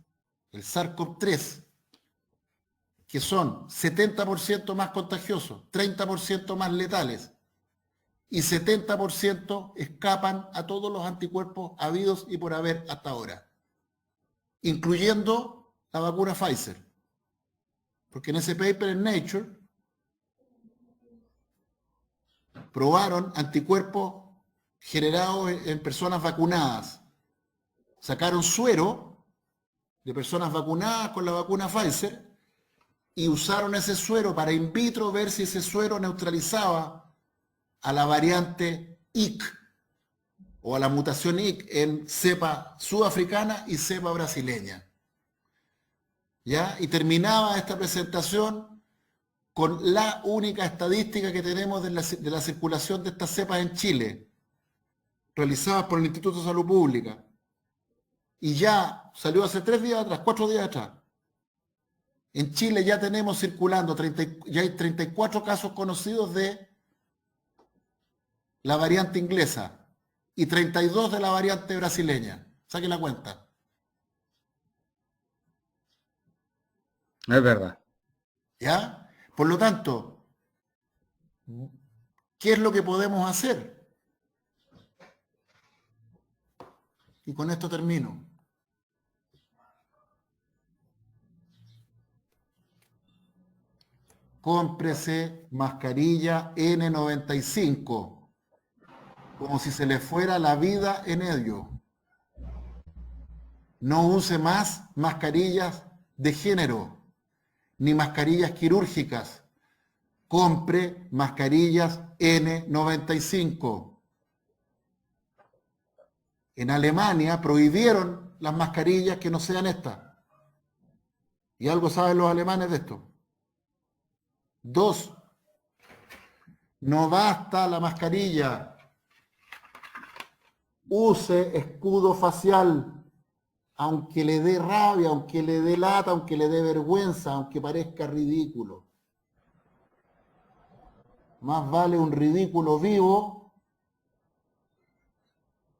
el SARS-CoV-3, que son 70% más contagiosos, 30% más letales y 70% escapan a todos los anticuerpos habidos y por haber hasta ahora, incluyendo la vacuna Pfizer. Porque en ese paper en Nature probaron anticuerpos generados en personas vacunadas. Sacaron suero de personas vacunadas con la vacuna Pfizer y usaron ese suero para in vitro ver si ese suero neutralizaba a la variante IC o a la mutación IC en cepa sudafricana y cepa brasileña. ¿Ya? Y terminaba esta presentación con la única estadística que tenemos de la circulación de estas cepas en Chile, realizadas por el Instituto de Salud Pública. Y ya salió hace 3 días atrás, 4 días atrás. En Chile ya tenemos circulando, ya hay 34 casos conocidos de la variante inglesa y 32 de la variante brasileña. Saquen la cuenta. Es verdad. ¿Ya? Por lo tanto, ¿qué es lo que podemos hacer? Y con esto termino. Cómprese mascarilla N95, como si se le fuera la vida en ello. No use más mascarillas de género, ni mascarillas quirúrgicas. Compre mascarillas N95. En Alemania prohibieron las mascarillas que no sean estas. ¿Y algo saben los alemanes de esto? 2. No basta la mascarilla. Use escudo facial, aunque le dé rabia, aunque le dé lata, aunque le dé vergüenza, aunque parezca ridículo. Más vale un ridículo vivo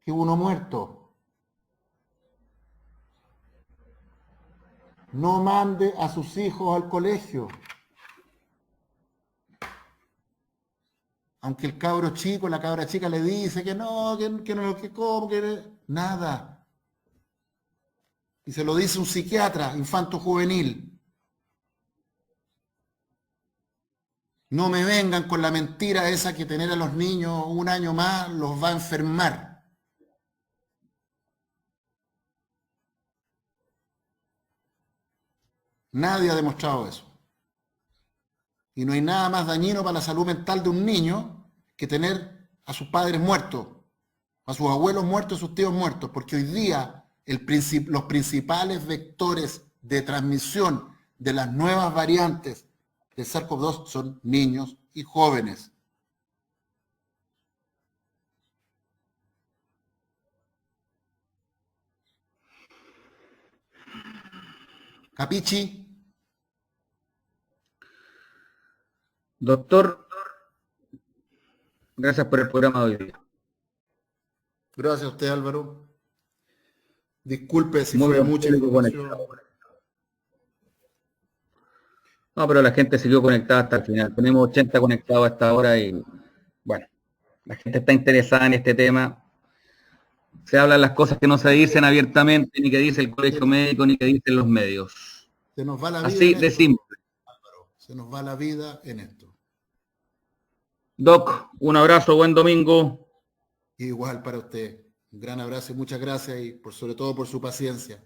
que uno muerto. No mande a sus hijos al colegio. Aunque el cabro chico, la cabra chica le dice que no, que como, que nada. Y se lo dice un psiquiatra infanto-juvenil. No me vengan con la mentira esa que tener a los niños un año más los va a enfermar. Nadie ha demostrado eso. Y no hay nada más dañino para la salud mental de un niño que tener a sus padres muertos, a sus abuelos muertos, a sus tíos muertos, porque hoy día los principales vectores de transmisión de las nuevas variantes del SARS-CoV-2 son niños y jóvenes. ¿Capichi? Doctor, gracias por el programa de hoy día. Gracias a usted, Álvaro. Disculpe si Muy fue buen mucha público información. conectado. No, pero la gente siguió conectada hasta el final. Tenemos 80 conectados hasta ahora y bueno, la gente está interesada en este tema. Se hablan las cosas que no se dicen abiertamente, ni que dice el colegio médico, ni que dicen los medios. Se nos va la vida Así en de esto, simple. Álvaro. Se nos va la vida en esto. Doc, un abrazo, buen domingo. Igual para usted. Un gran abrazo y muchas gracias y sobre todo por su paciencia.